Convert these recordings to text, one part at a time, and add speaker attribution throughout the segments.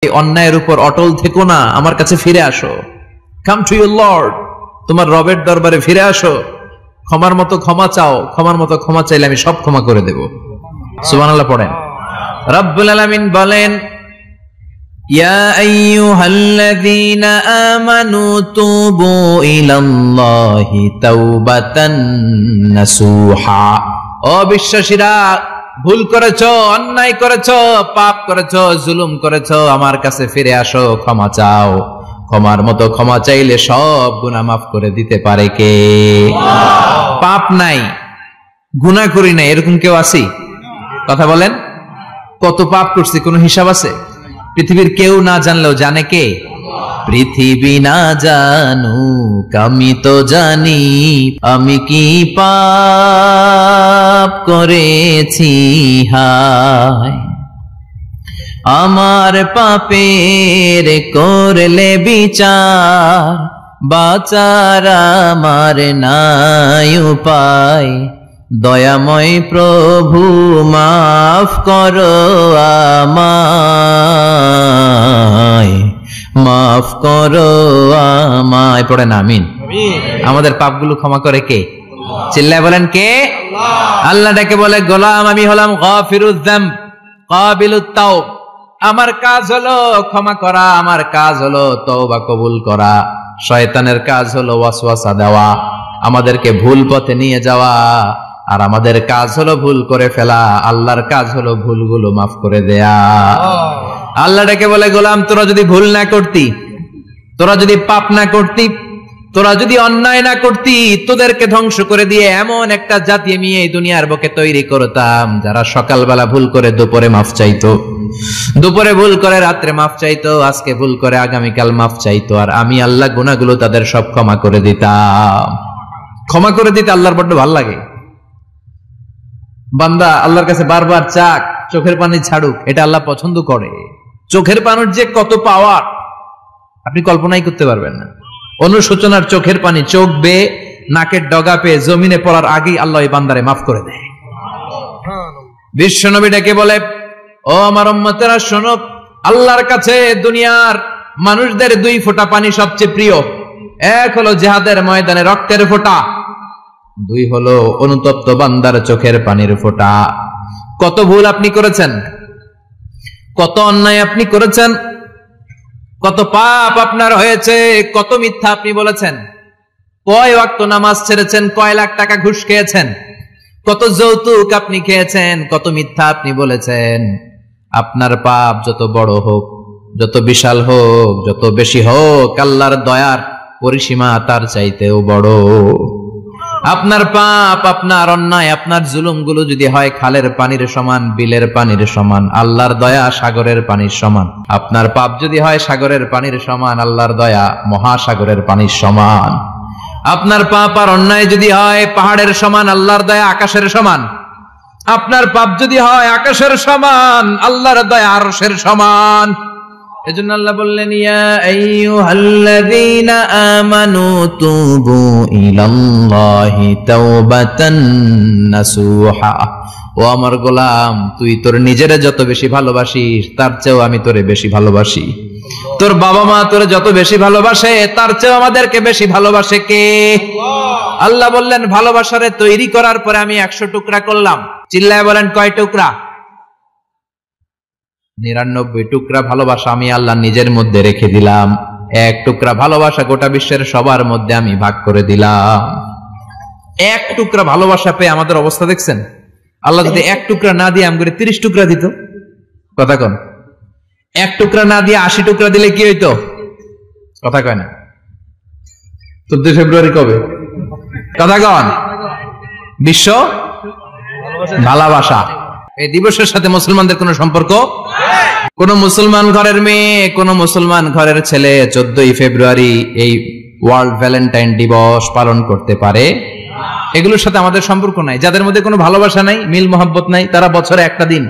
Speaker 1: এই অন্যায়ের উপর অটল থেকো না, আমার কাছে ফিরে আসো। কাম টু ইউর লর্ড, তোমার রবের দরবারে ফিরে আসো, ক্ষমার মতো ক্ষমা চাও, ক্ষমার মতো ক্ষমা চাইলে আমি সব ক্ষমা করে দেব। সুবহানাল্লাহ পড়েন। রব্বুল আলামিন বলেন, ইয়া আইয়ুহাল্লাযীনা আমানু তুবু ইলাল্লাহি তাওবাতান নাসুহা। ও বিশ্বাসীরা, ভুল করেছো, অন্যায় করেছো, পাপ করেছো, জুলুম করেছো, আমার কাছে ফিরে আসো, ক্ষমা চাও। ক্ষমার মতো ক্ষমা চাইলে সব গুনাহ মাফ করে দিতে পারে কে? পাপ নাই, গুনাহ করি নাই, এরকম কেউ আছে? কথা বলেন। কত পাপ করছি কোনো হিসাব আছে? পৃথিবীর কেউ না জানলেও জানে কে? পৃথিবী না জানুক আমি তো জানি, আমি কি পাপ করেছি হায়। আমার পাপের করলে বিচার, বাঁচার আমার নাই উপায়। দয়াময় প্রভু মাফ করো আমায়, মাফ করো আমায়। পড়েন আমিন। আমাদের পাপগুলো ক্ষমা করে কে? চিল্লায় বলেন কে? আল্লাহ ডেকে বলে, গোলাম আমি হলাম গাফিরুয যামব কাবিলুত তাওব। আমার কাজ হলো ক্ষমা করা, আমার কাজ হলো তওবা কবুল করা। শয়তানের কাজ হলো ওয়াসওয়াসা দেওয়া, আমাদেরকে ভুল পথে নিয়ে যাওয়া। আর আমাদের কাজ হলো ভুল করে ফেলা, আল্লাহর কাজ হলো ভুলগুলো মাফ করে দেয়া। আল্লাহ ডেকে বলে, গোলাম তোরা যদি ভুল না করতি, তোরা যদি পাপ না করতি, তোরা যদি অন্যায় না করতি, তোদেরকে ধ্বংস করে দিয়ে এমন একটা জাতি আমি এই দুনিয়ার বুকে তৈরি করতাম যারা সকালবেলা ভুল করে দুপুরে মাফ চাইতো, দুপুরে ভুল করে রাত্রে মাফ চাইতো, আজকে ভুল করে আগামীকাল মাফ চাইতো। আর আমি আল্লাহ গুনাহগুলো তাদের সব ক্ষমা করে দিতাম। ক্ষমা করে দিতে আল্লাহর বড্ড ভালো লাগে। বান্দা আল্লাহর কাছে বারবার চাক, চোখের পানি ছাড়ুক, এটা আল্লাহ পছন্দ করে। চোখের পানির যে কত পাওয়ার আপনি কল্পনাই করতে পারবেন না। অনুশোচনার চোখের পানি চোখ বেয়ে নাকের ডগা পেয়ে জমিনে পড়ার আগেই আল্লাহ এই বান্দারে মাফ করে দেয়। বিশ্বনবী ডেকে বলে, ও আমার উম্মতেরা শোনো, আল্লাহর কাছে দুনিয়ার মানুষদের দুই ফোঁটা পানি সবচেয়ে প্রিয়। এক হলো জিহাদের ময়দানে রক্তের ফোঁটা, দুই হলো অনুতপ্ত বান্দার চোখের পানির ফোঁটা। কত ভুল আপনি করেছেন, কত অন্যায় আপনি করেছেন, কত পাপ আপনার হয়েছে, কত মিথ্যা আপনি বলেছেন, কয় ওয়াক্ত নামাজ ছেড়েছেন, কয় লাখ টাকা ঘুষ খেয়েছেন, কত যৌতুক আপনি খেয়েছেন, কত মিথ্যা আপনি বলেছেন। আপনার পাপ যত বড় হোক, যত বিশাল হোক, যত বেশি হোক, আল্লাহর দয়ার পরিসীমা তার চাইতেও বড়। আপনার পাপ, আপনার অন্যায়, আপনার জুলুমগুলো যদি হয় খালের পানির সমান, বিলের পানির সমান, আল্লাহর দয়া সাগরের পানির সমান। আপনার পাপ যদি হয় সাগরের পানির সমান, আল্লাহর দয়া মহাসাগরের পানির সমান। আপনার পাপ আর অন্যায় যদি হয় পাহাড়ের সমান, আল্লাহর দয়া আকাশের সমান। আপনার পাপ যদি হয় আকাশের সমান, আল্লাহর দয়া আরশের সমান। এজন্য আল্লাহ বললেন, ইয়া আইয়ুহাল্লাযীনা আমানু তুবু ইলাল্লাহি তাওবাতান নাসুহা। ও আমার গোলাম, তুই তোর নিজেরে যত বেশি ভালোবাসিস তার চেয়েও আমি তোরে বেশি ভালোবাসি। তোর বাবা মা তোরে যত বেশি ভালোবাসে তার চেয়েও আমাদেরকে বেশি ভালোবাসে কে? আল্লাহ বললেন, ভালোবাসারে তৈরি করার পরে আমি 100 টুকরা করলাম। চিল্লায় বলেন কয় টুকরা? 99 টুকরা ভালোবাসা আমি আল্লাহ নিজের মধ্যে রেখে দিলাম। 1 টুকরা ভালোবাসা গোটা বিশ্বের সবার মধ্যে আমি ভাগ করে দিলাম। 1 টুকরা ভালোবাসা পেয়ে আমাদের অবস্থা দেখছেন? আল্লাহ যদি 1 টুকরা না দিয়ে আমাদের 30 টুকরা দিত, কথা কন। 1 টুকরা না দিয়ে 80 টুকরা দিলে কি হইতো? কথা কয় না। 14 ফেব্রুয়ারি কবে? কথা কন। বিশ্ব ভালোবাসা এই দিবসের সাথে মুসলমানদের কোন সম্পর্ক? কোন মুসলমান ঘরের মেয়ে, কোন মুসলমান ঘরের ছেলে 14 ফেব্রুয়ারি এই ওয়ার্ল্ড ভ্যালেন্টাইন দিবস পালন করতে পারে? এগুলোর সাথে আমাদের সম্পর্ক নাই। যাদের মধ্যে কোনো ভালোবাসা নাই, মিল মোহাব্বত নাই, তারা বছরে একটা দিন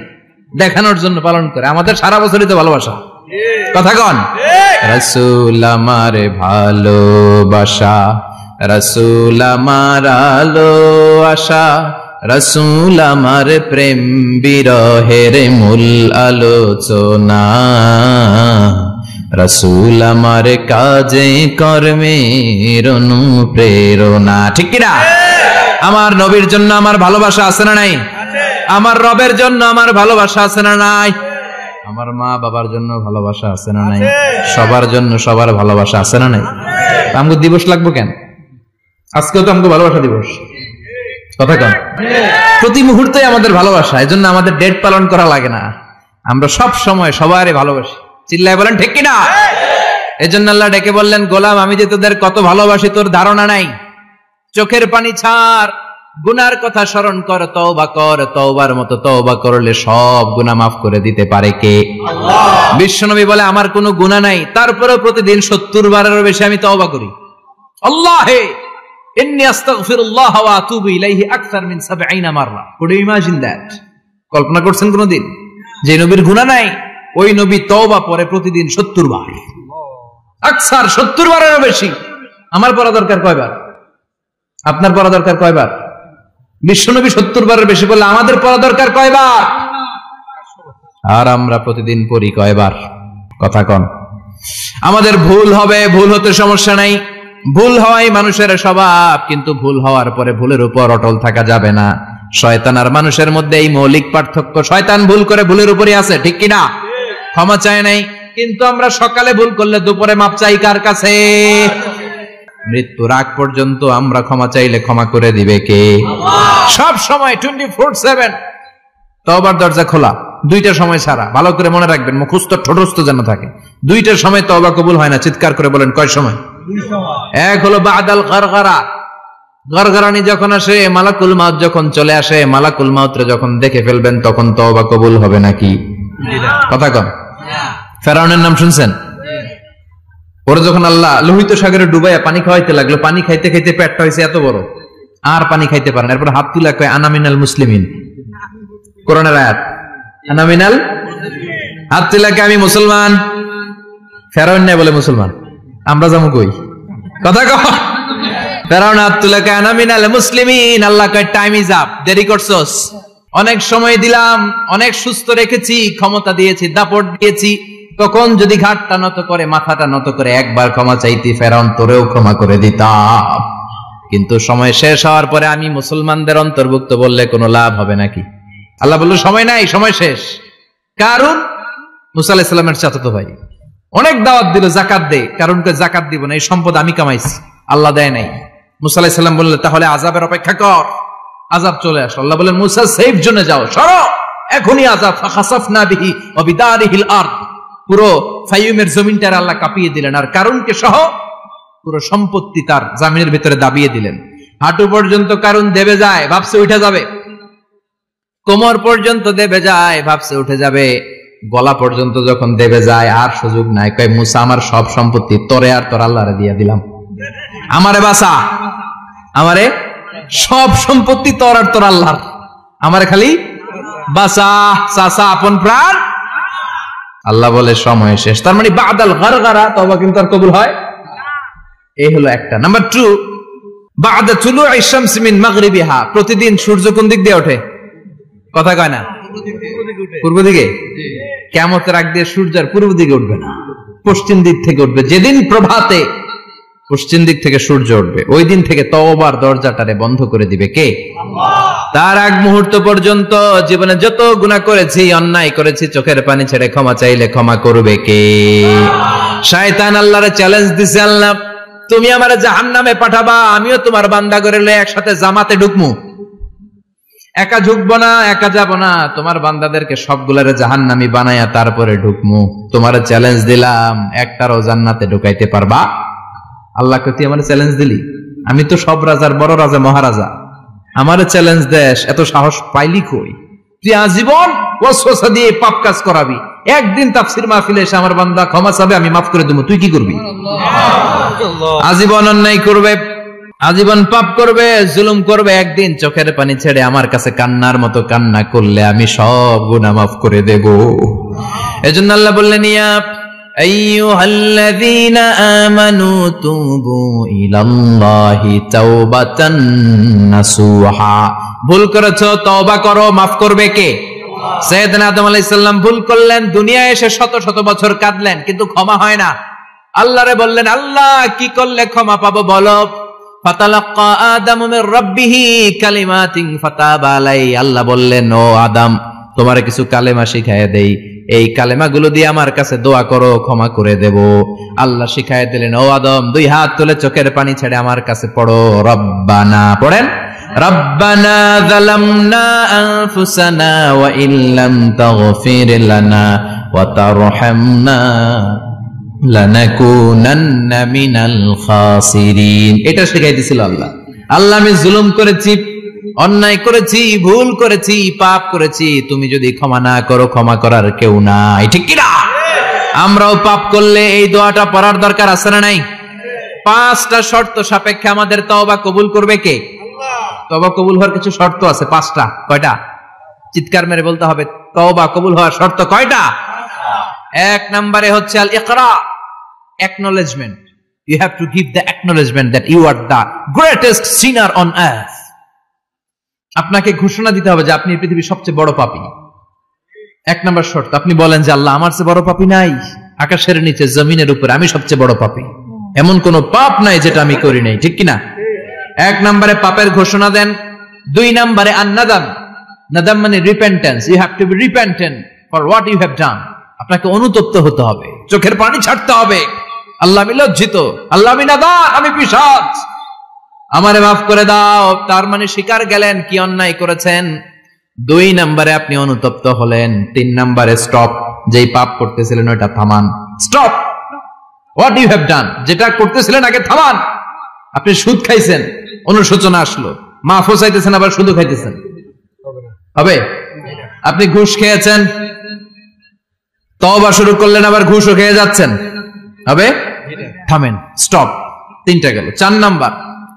Speaker 1: দেখানোর জন্য পালন করে। আমাদের সারা বছরই তো ভালোবাসা। কথা কন। রাসূল আমার ভালোবাসা, রাসূল আমার আলো আশা, রাসূল আমার প্রেম বিরহের মূল আলোচনা, রাসূল আমার কাজে কর্মের অনুপ্রেরণা। ঠিক কিনা? আমার নবীর জন্য আমার ভালোবাসা আছে না নাই? আমার রবের জন্য আমার ভালোবাসা আছে না নাই? আমার মা বাবার জন্য ভালোবাসা আছে না নাই? সবার জন্য সবার ভালোবাসা আছে না নাই? আমগো দিবস লাগবো কেন? আজকেও তো আমগো ভালোবাসা দিবস, কথা কন। প্রতি মুহূর্তে আমাদের ভালোবাসা, এজন্য আমাদের ডেট পালন করা লাগে না। আমরা সব সময় সবারই ভালোবাসি। চিল্লায় বলেন ঠিক কিনা? এজন্য আল্লাহ ডেকে বললেন, গোলাম আমি যে তোদের কত ভালোবাসি তোর ধারণা নাই। চোখের পানি ছাড়, গুনার কথা স্মরণ কর, তওবা কর। তওবার মতো তওবা করলে সব গুনাহ মাফ করে দিতে পারে কে? আল্লাহ। বিশ্বনবী বলে আমার কোনো গুনাহ নাই, তারপরেও প্রতিদিন 70 বারেরও বেশি আমি তওবা করি। আল্লাহে ইন্নী আস্তাগফিরুল্লাহ ওয়া আতুবু ইলাইহি আকসার মিন 70 মাররা। Could you imagine that? কল্পনা করছেন কোনদিন যে নবীর গুনাহ নাই, ওই নবী তওবা পড়ে প্রতিদিন 70 বার, আকসার 70 বারেরও বেশি। আমার পড়া দরকার কয়বার? আপনার পড়া দরকার কয়বার? বিশ্বনবী 70 বারের বেশি বললে আমাদের পড়া দরকার কয়বার? আর আমরা প্রতিদিন পড়ি কয়বার? কথা কন। আমাদের ভুল হবে, ভুল হতে সমস্যা নাই, ভুল হওয়াই মানুষের স্বভাব, কিন্তু ভুল হওয়ার পরে ভুলের উপর অটল থাকা যাবে না। শয়তান আর মানুষের মধ্যে এই মৌলিক পার্থক্য। শয়তান ভুল করে ভুলের উপরই আছে, ঠিক কিনা? ক্ষমা চায় নাই, কিন্তু আমরা সকালে ভুল করলে দুপুরে মাপ চাই কার কাছে? মৃত্যুর আগ পর্যন্ত আমরা ক্ষমা চাইলে ক্ষমা করে দিবে কে? সব সময় 24/7 তওবার দরজা খোলা, দুইটা সময় ছাড়া। ভালো করে মনে রাখবেন, মুখস্থ ঠোঁটস্থ যেন থাকে। দুইটার সময় তওবা কবুল হয় না। চিৎকার করে বলেন কয় সময়? এক হলো বাদাল গারগারা, গারগারানি যখন আসে, মালাকুল মাউত যখন চলে আসে, মালাকুল মাউতরে যখন দেখে ফেলবেন তখন তওবা কবুল হবে নাকি? কথা কন। ফেরাউনের নাম শুনছেন? ওরা যখন আল্লাহ লোহিত সাগরে ডুবাইয়া পানি খাওয়াইতে লাগলো, পানি খাইতে খাইতে পেটটা হয়েছে এত বড়, আর পানি খাইতে পারেন। এরপর হাত তুলে কয় আনা মিনাল মুসলিমিন। কোরআনের আয়াত, আনা মিনাল, হাত তুলে কয় আমি মুসলমান। ফেরাউন নাই বলে মুসলমান, আমরা যাবো কই? কথা কও। ফেরাউন হাত তুলে কয় আনা মিনাল মুসলিমিন। আল্লাহ কয় টাইম ইজ আপ, দেরি করছস। অনেক সময় দিলাম, অনেক সুস্থ রেখেছি, ক্ষমতা দিয়েছি, দাপট দিয়েছি, তখন যদি ঘাটটা নত করে, মাথাটা নত করে একবার ক্ষমা চাইতি, ফেরাউন তোরেও ক্ষমা করে দিতাম। কিন্তু সময় শেষ হওয়ার পরে আমি মুসলমানদের অন্তর্ভুক্ত বললে কোনো লাভ হবে নাকি? আল্লাহ বলল সময় নাই, সময় শেষ। কারণ মুসা আলাইহিস সালামের চাচাতো ভাই অনেক দাওয়াত দিল, যাকাত দে। কারণকে যাকাত দিব না, এই সম্পদ আমি কামাইছি, আল্লাহ দেয় নাই। মুসা আলাইহিস সালাম বললে তাহলে আযাবের অপেক্ষা কর, আযাব চলে আসলো। আল্লাহ বলেন মুসা সেফ জোনে যাও, সরো, এখনই আযাব। ফাখাসাফনা বিহি ওয়া বিদারিহিল আরদ, পুরো ফাইয়ুমের জমিনটার আল্লাহ কাঁপিয়ে দিলেন, আর কারুনকে সহ পুরো সম্পত্তি তার জামিনের ভিতরে দাবিয়ে দিলেন। হাঁটু পর্যন্ত কারুন দেবে যায়, ভাবছে উঠে যাবে। কোমর পর্যন্ত দেবে যায়, ভাবছে উঠে যাবে। গলা পর্যন্ত যখন দেবে যায় আর সুযোগ নাই। কয় মুসা আমার সব সম্পত্তি তোরে আর তোর আল্লাহরে দিয়ে দিলাম, আমারে বাঁচা, আমারে সব সম্পত্তি তোর আর তোর আল্লাহর, আমারে খালি বাঁচা, চাচা আপন প্রাণ। আল্লাহ বলে সময় শেষ। তার মানে বাদাল গারগারা তওবা কিন্তু আর কবুল হয়? এই হলো একটা। নাম্বার 2, বাদা তুলুই শামস মিন মাগরিবিহা, প্রতিদিন সূর্য কোন দিক দিয়ে ওঠে? কথা কয় না? পূর্ব দিকে। কিয়ামতের আগ দিয়ে সূর্য আর পূর্ব দিকে উঠবে না, পশ্চিম দিক থেকে উঠবে। যেদিন প্রভাতে পশ্চিম দিক থেকে সূর্য উঠবে, ওই দিন থেকে তওবার দরজাটারে বন্ধ করে দিবে কে? আল্লাহ। তার আগ মুহূর্ত পর্যন্ত জীবনে যত গুনাহ করেছি, অন্যায় করেছি, চোখের পানি ছেড়ে ক্ষমা চাইলে ক্ষমা করবে কে? শয়তান আল্লাহরে চ্যালেঞ্জ দিছে, আল্লাহ তুমি আমারে জাহান্নামে পাঠাবা, আমিও তোমার বান্দা করে লয়ে একসাথে জামাতে ঢুকমু। একা ঢুকবো না, একা যাব না, তোমার বান্দাদেরকে সবগুলারে জাহান্নামী বানায়া তারপরে ঢুকমু। তোমার চ্যালেঞ্জ দিলাম, একটারও জান্নাতে ঢুকাইতে পারবা? আল্লাহকে তুই আমার চ্যালেঞ্জ দিলি? আমি তো সব রাজার বড় রাজা, মহারাজা, আমার চ্যালেঞ্জ দেশ, এত সাহস পাইলি কই? তুই আজীবন ওয়াসওয়াসা দিয়ে পাপ কাজ করাবি, একদিন তাফসীর মাহফিলে এসে আমার বান্দা ক্ষমা চাবে, আমি মাফ করে দেব, তুই কি করবি? আজীবন অন্যায় করবে, আজীবন পাপ করবে, জুলুম করবে, একদিন চোখের পানি ছেড়ে আমার কাছে কান্নার মতো কান্না করলে আমি সব গুনাহ মাফ করে দেব। এজন্য আল্লাহ বললেন ইয়া আইয়ুহাল্লাযীনা আমানু তুবু ইলাল্লাহি তাওবাতান নাসুহা, ভুল করেছো, তওবা করো, মাফ করবে কে? সাইয়েদনা আদম আলাইহিস সালাম ভুল করলেন, দুনিয়ায় এসে শত শত বছর কাঁদলেন, কিন্তু ক্ষমা হয় না। আল্লাহরে বললেন, আল্লাহ কি করলে ক্ষমা পাবো বলো? ফাতালাক্কা আদামু মির রাব্বিহি কালিমাতিন ফাতাবা আলাইহি। আল্লাহ বললেন, ও আদম, তোমারে কিছু কালেমা শিখায় দেই, এই কালেমাগুলো দিয়ে আমার কাছে দোয়া করো, ক্ষমা করে দেব। আল্লাহ শিখায় দিলেন, ও আদম, দুই হাত তুলে চোখের পানি ছেড়ে আমার কাছে পড়ো, রব্বানা। পড়েন, রব্বানা যালামনা আনফুসানা ওয়া ইল্লাম তাগফির লানা ওয়া তারহামনা লানাকুনান্না মিনাল খাসিরিন। এটা শিখাই দিয়েছিল আল্লাহ। আল্লাহ, আমি জুলুম করেছি, অন্যায় করেছি, ভুল করেছি, পাপ করেছি, তুমি যদি ক্ষমা না করো, ক্ষমা করার কেউ নাই, ঠিক কি না? আমরাও পাপ করলে এই দোয়াটা পড়ার দরকার আছে না নাই? 5টা শর্ত সাপেক্ষে আমাদের তওবা কবুল করবে কে? তওবা কবুল হওয়ার কিছু শর্ত আছে, 5টা। কয়টা? চিৎকার মেরে বলতে হবে, তওবা কবুল হওয়ার শর্ত কয়টা? 1 নম্বরে হচ্ছে আল ইকরা, acknowledgement. You have to give the acknowledgement that you are the greatest sinner on earth. আপনাকে ঘোষণা দিতে হবে যে আপনি পৃথিবীর সবচেয়ে বড় পাপী। 1 নম্বর শর্ত, আপনি বলেন যে আল্লাহ, আমার চেয়ে বড় পাপী নাই, আকাশের নিচে জমিনের উপরে আমি সবচেয়ে বড় পাপী, এমন কোন পাপ নাই যেটা আমি করি নাই, ঠিক কিনা? 1 নম্বরে পাপের ঘোষণা দেন। 2 নম্বরে আন-নাদাম, নাদাম মানে repentance. You have to be repentant for what you have done. আপনাকে অনুতপ্ত হতে হবে, চোখের পানি ছাড়তে হবে। আল্লাহ, আমি লজ্জিত, আল্লাহ আমি নাদান, আমি পিশাচ, আমারে মাফ করে দাও। তার মানে স্বীকার গেলেন কি অন্যায় করেছেন। 2 নম্বরে আপনি অনুতপ্ত হলেন। 3 নম্বরে স্টপ, যেই পাপ করতেছিলেন ওটা থামান। Stop what you have done, যেটা করতেছিলেন আগে থামান। আপনি সুদ খাইছেন, অনুশোচনা আসলো, মাফও চাইতেছেন, আবার সুদও খাইতেছেন, হবে? আপনি ঘুষ খেয়েছেন, তওবা শুরু করলেন, আবার ঘুষও খেয়ে যাচ্ছেন, হবে? থামেন, স্টপ। 3টা গেল। 4 number,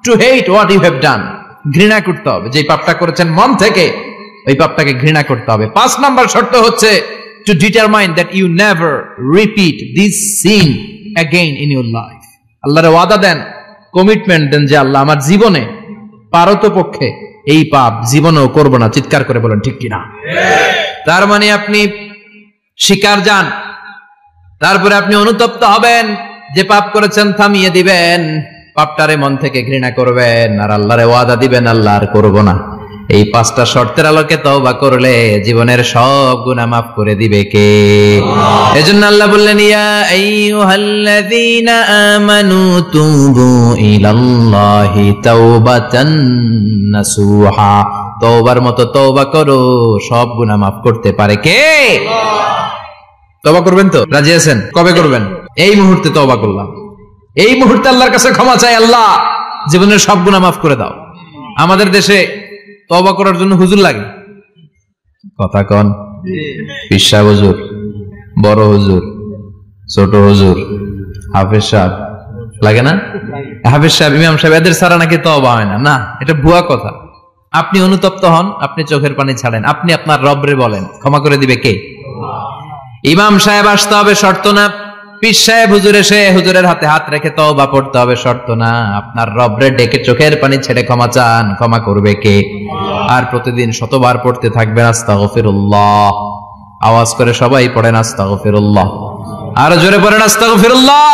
Speaker 1: to hate what you have done, ঘৃণা করতে হবে, যে পাপটা করেছেন মন থেকে ওই পাপটাকে ঘৃণা করতে হবে। 5 নাম্বার শর্ত হচ্ছে to determine that you never repeat this sin again in your life. আল্লাহর ওয়াদা দেন, কমিটমেন্ট দেন যে আল্লাহ, আমার জীবনে পারতপক্ষে এই পাপ জীবনেও করব না। চিৎকার করে বলেন, ঠিক কিনা? তার মানে আপনি শিকার যান, তারপরে আপনি অনুতপ্ত হবেন, যে পাপ করেছেন থামিয়ে দিবেন, পাপটারে মন থেকে ঘৃণা করবেন, আর আল্লাহরে ওয়াদা দিবেন, আল্লাহ আর করব না। এই 5টা শর্তের আলোকে তওবা করলে জীবনের সব গুনাহ মাফ করে দিবে কে? এজন্য আল্লাহ বললেন, ইয়া আইয়ুহাল্লাযীনা আমানু তুবু ইলাল্লাহি তাওবাতান নাসুহা। তওবার মতো তওবা করো, সব গুনাহ মাফ করতে পারে কে? তওবা করবেন তো? রাজি আছেন? কবে করবেন? এই মুহূর্তে তওবা করলাম, এই মুহূর্তে আল্লাহর কাছে ক্ষমা চাই, আল্লাহ জীবনের সব গুনাহ মাফ করে দাও। আমাদের দেশে তওবা করার জন্য হুজুর লাগে, কথা কন? পীর সাহেব হুজুর, বড় হুজুর, ছোট হুজুর, হাফেজ সাহেব লাগে না? হাফেজ সাহেব, ইমাম সাহেব, এদের ছাড়া নাকি তওবা হয় না। না, এটা ভুয়া কথা। আপনি অনুতপ্ত হন, আপনি চোখের পানি ছাড়েন, আপনি আপনার রবরে বলেন, ক্ষমা করে দিবে কে? ইমাম সাহেব আসতে হবে, শর্ত না। পীর সাহেব হুজুর এসে হুজুরের হাতে হাত রেখে তওবা পড়তে হবে, শর্ত না। আপনার রবরে ডেকে চোখের পানি ছেড়ে ক্ষমা চান, ক্ষমা করবে কে? আর প্রতিদিন শতবার পড়তে থাকবেন আস্তাগফিরুল্লাহ। আওয়াজ করে সবাই পড়েন আস্তাগফিরুল্লাহ, আর জোরে পড়েন আস্তাগফিরুল্লাহ।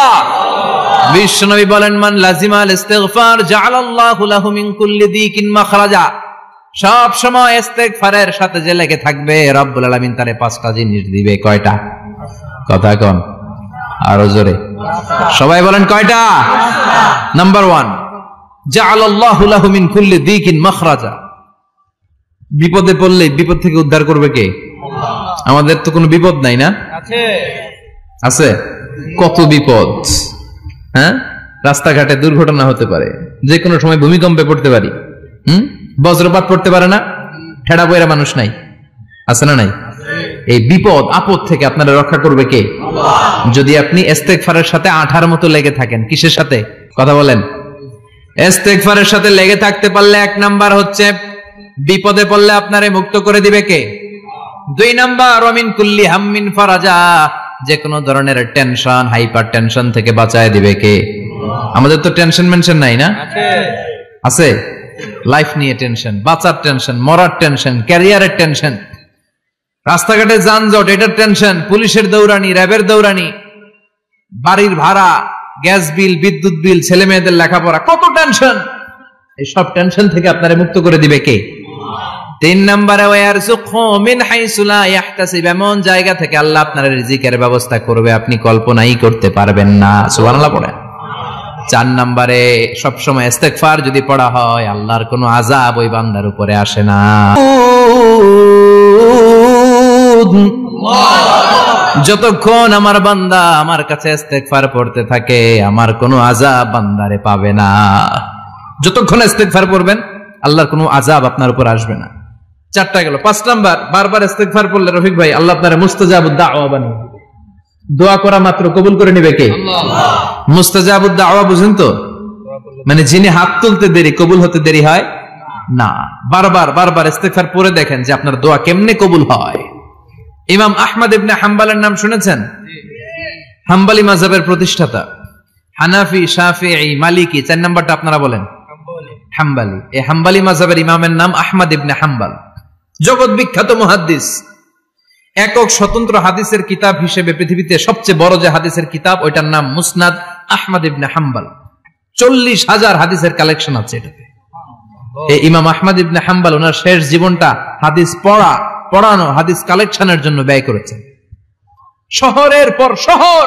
Speaker 1: বিশ্বনবী বলেন, মান লাজিমাল ইস্তিগফার জাআলাল্লাহু লাহু মিন কুল্লি দিকিন মাখরাজা। সব সময় ইস্তিগফারের সাথে যে লেগে থাকবে, রব্বুল আলামিন তারে 5টা জিনিস দিবে। কয়টা? কথা কন, আরো জোরে সবাই বলেন, কয়টা? নাম্বার 1, জাআলাল্লাহু লাহু মিন কুল্লি দিকিন মাখরাজা। বিপদে পড়লে বিপদ থেকে উদ্ধার করবে কে? আমাদের তো কোনো বিপদ নাই না? আছে। কত বিপদ, হ্যাঁ? রাস্তাঘাটে দুর্ঘটনা হতে পারে, যে কোনো সময় ভূমিকম্পে পড়তে পারি, বজ্রপাত পড়তে পারে না, ঠেড়া বইরা মানুষ নাই, আছে না নাই? এই বিপদ আপদ থেকে আপনারা রক্ষা করবে কে? যদি আপনি ইস্তেগফারের সাথে আঠার মতো লেগে থাকেন। কিসের সাথে? কথা বলেন। ইস্তেগফারের সাথে লেগে থাকতে পারলে 1 নাম্বার হচ্ছে বিপদে পড়লে আপনারে মুক্ত করে দিবে কে? 2 নাম্বার, ওয়ামিন কুল্লি হাম্মিন ফারাজা। যে কোনো ধরনের টেনশন, হাইপার টেনশন থেকে বাঁচায় দিবে কে? আমাদের তো টেনশন মেনশন নাই না? আছে। লাইফ নিয়ে টেনশন, বাঁচার টেনশন, মরার টেনশন, ক্যারিয়ারের টেনশন, রাস্তাঘাটে যানজট এটার টেনশন, পুলিশের দৌড়ানি, র্যাবের দৌড়ানি, বাড়ির ভাড়া, গ্যাস বিল, বিদ্যুৎ বিল, ছেলে মেয়েদের লেখাপড়া, কত টেনশন। এই সব টেনশন থেকে আপনারে মুক্ত করে দিবে কে? 3 নম্বরে ওয়ারযুকহু মিন হাইসু লা ইয়াহতাসিব, এমন জায়গা থেকে আল্লাহ আপনার রিজিকের ব্যবস্থা করবে আপনি কল্পনাই করতে পারবেন না। সুবহানাল্লাহ পড়েন। 4 নম্বরে সবসময় ইস্তেগফার যদি পড়া হয় আল্লাহর কোনো আযাব ওই বান্দার উপরে আসে না। যতক্ষণ আমার বান্দা আমার কাছে ইস্তেগফার পড়তে থাকে আমার কোনো আযাব বান্দারে পাবে না। যতক্ষণ ইস্তেগফার পড়বেন আল্লাহর কোনো আযাব আপনার উপর আসবে না। 4টা গেল। 5 নাম্বার, বারবার ইস্তেগফার পড়লে রফিক ভাই আল্লাহ আপনারে মুস্তাজাবুদ দাওয়া বানিয়ে দিবে। দোয়া করা মাত্র কবুল করে নেবে কে? আল্লাহ। মুস্তাজাবুদ দাওয়া বুঝেন তো? মানে যিনি হাত তুলতে দেরি কবুল হতে দেরি হয় না। বারবার বারবার ইস্তেগফার পড়ে দেখেন যে আপনার দোয়া কেমনে কবুল হয়। ইমাম আহমদ ইবনে হাম্বলের নাম শুনেছেন? হাম্বলি মাযহাবের প্রতিষ্ঠাতা। হানাফি, শাফিঈ, মালিকি, 4 নাম্বারটা আপনারা বলেন হাম্বলি। এই হাম্বলি মাযহাবের ইমামের নাম আহমদ ইবনে হাম্বল, জগৎ বিখ্যাত মুহাদ্দিস। একক স্বতন্ত্র হাদিসের কিতাব হিসেবে পৃথিবীতে সবচেয়ে বড় যে হাদিসের কিতাব ওইটার নাম মুসনাদ আহমদ ইবনে হাম্বল। 40,000 হাদিসের কালেকশন আছে এটাতে। এই ইমাম আহমদ ইবনে হাম্বল ওনার শেষ জীবনটা হাদিস পড়ানো, হাদিস কালেকশনের জন্য ব্যয় করেছেন। শহরের পর শহর,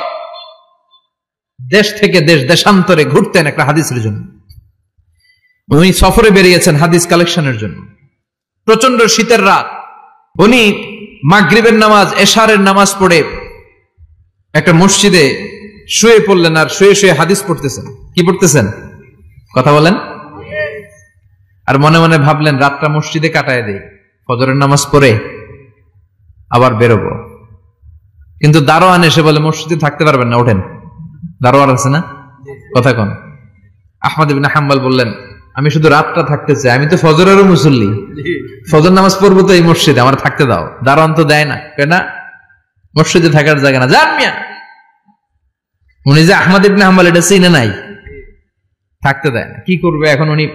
Speaker 1: দেশ থেকে দেশ, দেশান্তরে ঘুরতেন একটা হাদিসের জন্য। উনি সফরে বেরিয়েছেন হাদিস কালেকশনের জন্য। প্রচন্ড শীতের রাত, উনি মাগরিবের নামাজ, এশারের নামাজ পড়ে একটা মসজিদে শুয়ে পড়লেন আর শুয়ে শুয়ে হাদিস পড়তেছেন। কি পড়তেছেন? কথা বলেন। আর মনে মনে ভাবলেন রাতটা মসজিদে কাটায় দেই, ফজরের নামাজ পড়ে আবার বেরোবো। কিন্তু দারোয়ান এসে বলে মসজিদে থাকতে পারবেন না, ওঠেন। দারোয়ান আছে না? কথা কন। আহমদ ইবনে হাম্বল বললেন আমি শুধু রাতটা থাকতে চাই, আমি তো ফজরেরও মুসল্লি, ফজর নামাজ পড়বো তো এই মসজিদে, আমার থাকতে দাও। দারোয়ান তো দেয় না, কেন? মসজিদে থাকার জায়গা না, যান মিয়া। উনি যে আহমদ ইবনে হাম্বল এটা চিনে নাই, থাকতে দেয় না। কি করবে এখন? উনি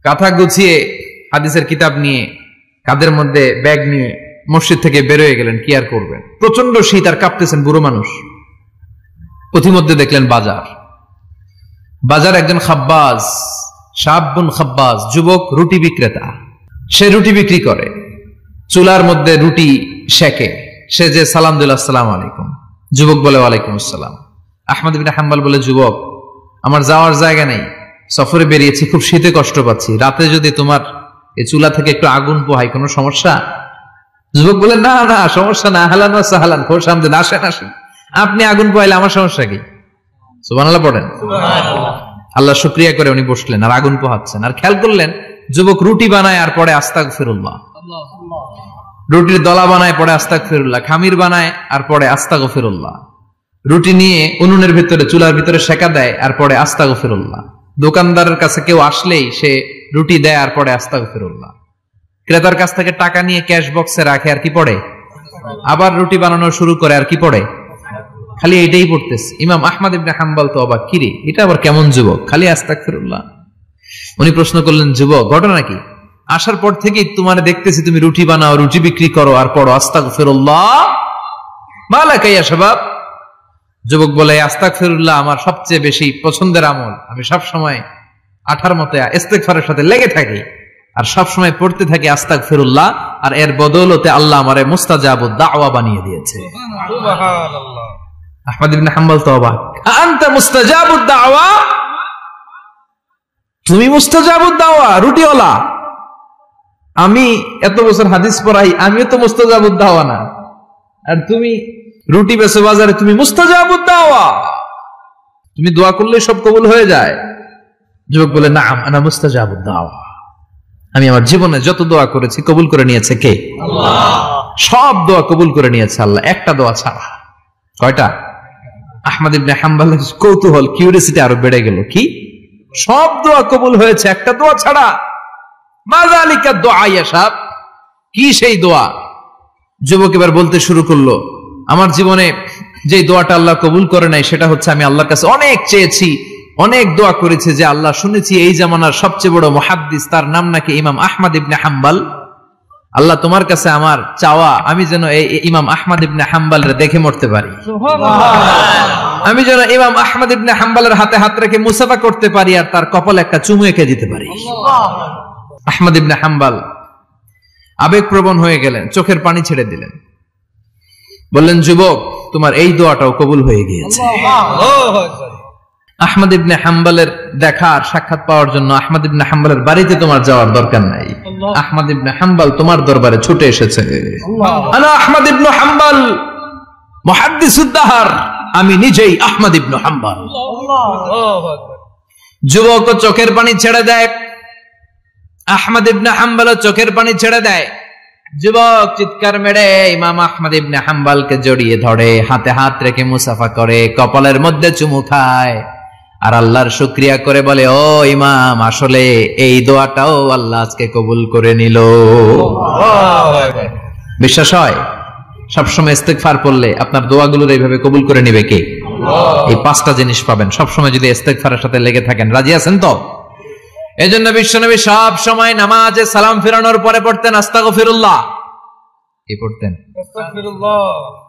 Speaker 1: কাঁথা গুছিয়ে হাদিসের কিতাব নিয়ে কাঁধের মধ্যে ব্যাগ নিয়ে মসজিদ থেকে বেরোয় গেলেন। কি আর করবেন, প্রচন্ড শীত আর কাঁপতেছেন বুড়ো মানুষ। পথিমধ্যে দেখলেন বাজার একজন খাব্বাজ, শাবুন খাব্বাজ, যুবক রুটি বিক্রেতা। সে রুটি বিক্রি করে, চুলার মধ্যে রুটি সেকে। সে যে সালাম দিল আসসালামু আলাইকুম, যুবক বলে ওয়ালাইকুম আসসালাম। আহমদ ইবনে হাম্বল বলে যুবক আমার যাওয়ার জায়গা নেই, সফরে বেরিয়েছি, খুব শীতে কষ্ট পাচ্ছি, রাতে যদি তোমার এই চুলা থেকে একটু আগুন পোহাই কোনো সমস্যা? যুবক বলে না না সমস্যা না, আহলান ওয়া সাহলান, খোশ আমদেদ, আসেন আসেন, আপনি আগুন পোহাইলে আমার সমস্যা কি? সুবহানাল্লাহ পড়েন। আল্লাহ শুকরিয়া করে উনি বসলেন আর আগুন পোহাচ্ছেন। আর খেয়াল করলেন যুবক রুটি বানায় আর পরে আস্তাগফিরুল্লাহ, রুটির দলা বানায় পরে আস্তাগফিরুল্লাহ, খামির বানায় আর পরে আস্তাগফিরুল্লাহ, রুটি নিয়ে উনুনের ভিতরে চুলার ভিতরে সেকা দেয় আর পরে আস্তাগফিরুল্লাহ। দোকানদারের কাছে কেউ আসলেই সে রুটি দেয় আর পরে আস্তাগফিরুল্লাহ। ক্রেতার কাছ থেকে টাকা নিয়ে ক্যাশ বক্সে রাখে আর কি পড়ে? আবার রুটি বানানো শুরু করে আর কি পড়ে? খালি এটাই পড়তেছে। ইমাম আহমদ ইবনে হাম্বল তো অবাক, কিরে এটা আবার কেমন যুবক, খালি আস্তাগফিরুল্লাহ। উনি প্রশ্ন করলেন যুবক ঘটনা কি? আসার পর থেকেই তোমার দেখতেছি তুমি রুটি বানাও, রুটি বিক্রি করো আর পড়ো আস্তাগফিরুল্লাহ, মালাকা ইয়া শাবাব। যুবক বলে আস্তাগফিরুল্লাহ আমার সবচেয়ে বেশি পছন্দের আমল, আমি সব সময় আঠার মতো ইস্তেগফারের সাথে লেগে থাকি আর সব সময় পড়তে থাকি আস্তাগফিরুল্লাহ, আর এর বদৌলতে আল্লাহ আমারে মুস্তাজাবুদ দাওয়া বানিয়ে দিয়েছে। সুবহানাল্লাহ। আহমদ ইবনে হাম্বল তো অবাক, আনতা মুস্তাজাবুদ দাওয়া, তুমি মুস্তাজাবুদ দাওয়া রুটিওয়ালা? আমি এত বছর হাদিস পড়াই, আমিও তো মুস্তাজাবুদ দাওয়া না, আর তুমি রুটি বেচো বাজারে, তুমি মুস্তাজাবুদ দাওয়া, তুমি দোয়া করলে সব কবুল হয়ে যায়? যুবক বলে নাম আনা মুস্তাজাবুদ দাওয়া, আমি আমার জীবনে যত দোয়া করেছি কবুল করে নিয়েছে কে? আল্লাহ। সব দোয়া কবুল করে নিয়েছে আল্লাহ, একটা দোয়া ছাড়া। কয়টা? আহমদ ইবনে হাম্বলের কৌতূহল, কিউরিওসিটি আরো বেড়ে গেল। কি? সব দোয়া কবুল হয়েছে, একটা দোয়া ছাড়া। মাযালিকা দুআ ইয়া শাব, কি সেই দোয়া? যুবক এবার বলতে শুরু করলো আমার জীবনে যে দোয়াটা আল্লাহ কবুল করে নাই সেটা হচ্ছে আমি আল্লাহর কাছে অনেক চেয়েছি, অনেক দোয়া করেছে যে আল্লাহ, শুনেছি এই জামানার সবচেয়ে বড় মুহাদ্দিস, তার নাম নাকি ইমাম আহমদ ইবনে হাম্বল। আল্লাহ, তোমার কাছে আমার চাওয়া, আমি যেন এই ইমাম আহমদ ইবনে হাম্বলরে দেখে মরতে পারি, আমি যেন ইমাম আহমদ ইবনে হাম্বলের হাতে হাত রেখে মুসাফা করতে পারি আর তার কপালে একটা চুমু এঁকে দিতে পারি। আহমদ ইবনে হাম্বল আবেগপ্রবণ হয়ে গেলেন, চোখের পানি ছেড়ে দিলেন, বললেন, যুবক, তোমার এই দোয়াটাও কবুল হয়ে গিয়েছে। আহমদ ইবনে হাম্বলের দেখা আর সাক্ষাৎ পাওয়ার জন্য আহমদ ইবনে হাম্বলের বাড়িতে তোমার যাওয়ার দরকার নাই, আহমদ ইবনে হাম্বল তোমার দরবারে ছুটে এসেছে। আনা আহমদ ইবনে হাম্বল মুহাদ্দিসুদ দাহর, আমি নিজেই আহমদ ইবনে হাম্বল। যুবক চোখের পানি ছেড়ে দেয়, আহমদ ইবনে হাম্বল চোখের পানি ছেড়ে দেয়। যুবক চিৎকার মেরে ইমাম আহমদ ইবনে হাম্বলকে জড়িয়ে ধরে, হাতে হাত রেখে মুসাফা করে, কপালের মধ্যে চুমু খায় আর আল্লাহর শুকরিয়া করে বলে, ও ইমাম, আসলে এই দোয়াটাও আল্লাহ আজকে কবুল করে নিল। বিশ্বাস হয়? সবসময় ইস্তেগফার পড়লে আপনার দোয়াগুলোর এইভাবে কবুল করে নিবে কে? এই পাঁচটা জিনিস পাবেন সবসময় যদি ইস্তেগফারের সাথে লেগে থাকেন। রাজি আছেন তো? এজন্য বিশ্বনবী সব সময় নামাজে সালাম ফেরানোর পরে পড়তেন আস্তাগফিরুল্লাহ। কি পড়তেন? আস্তাগফিরুল্লাহ।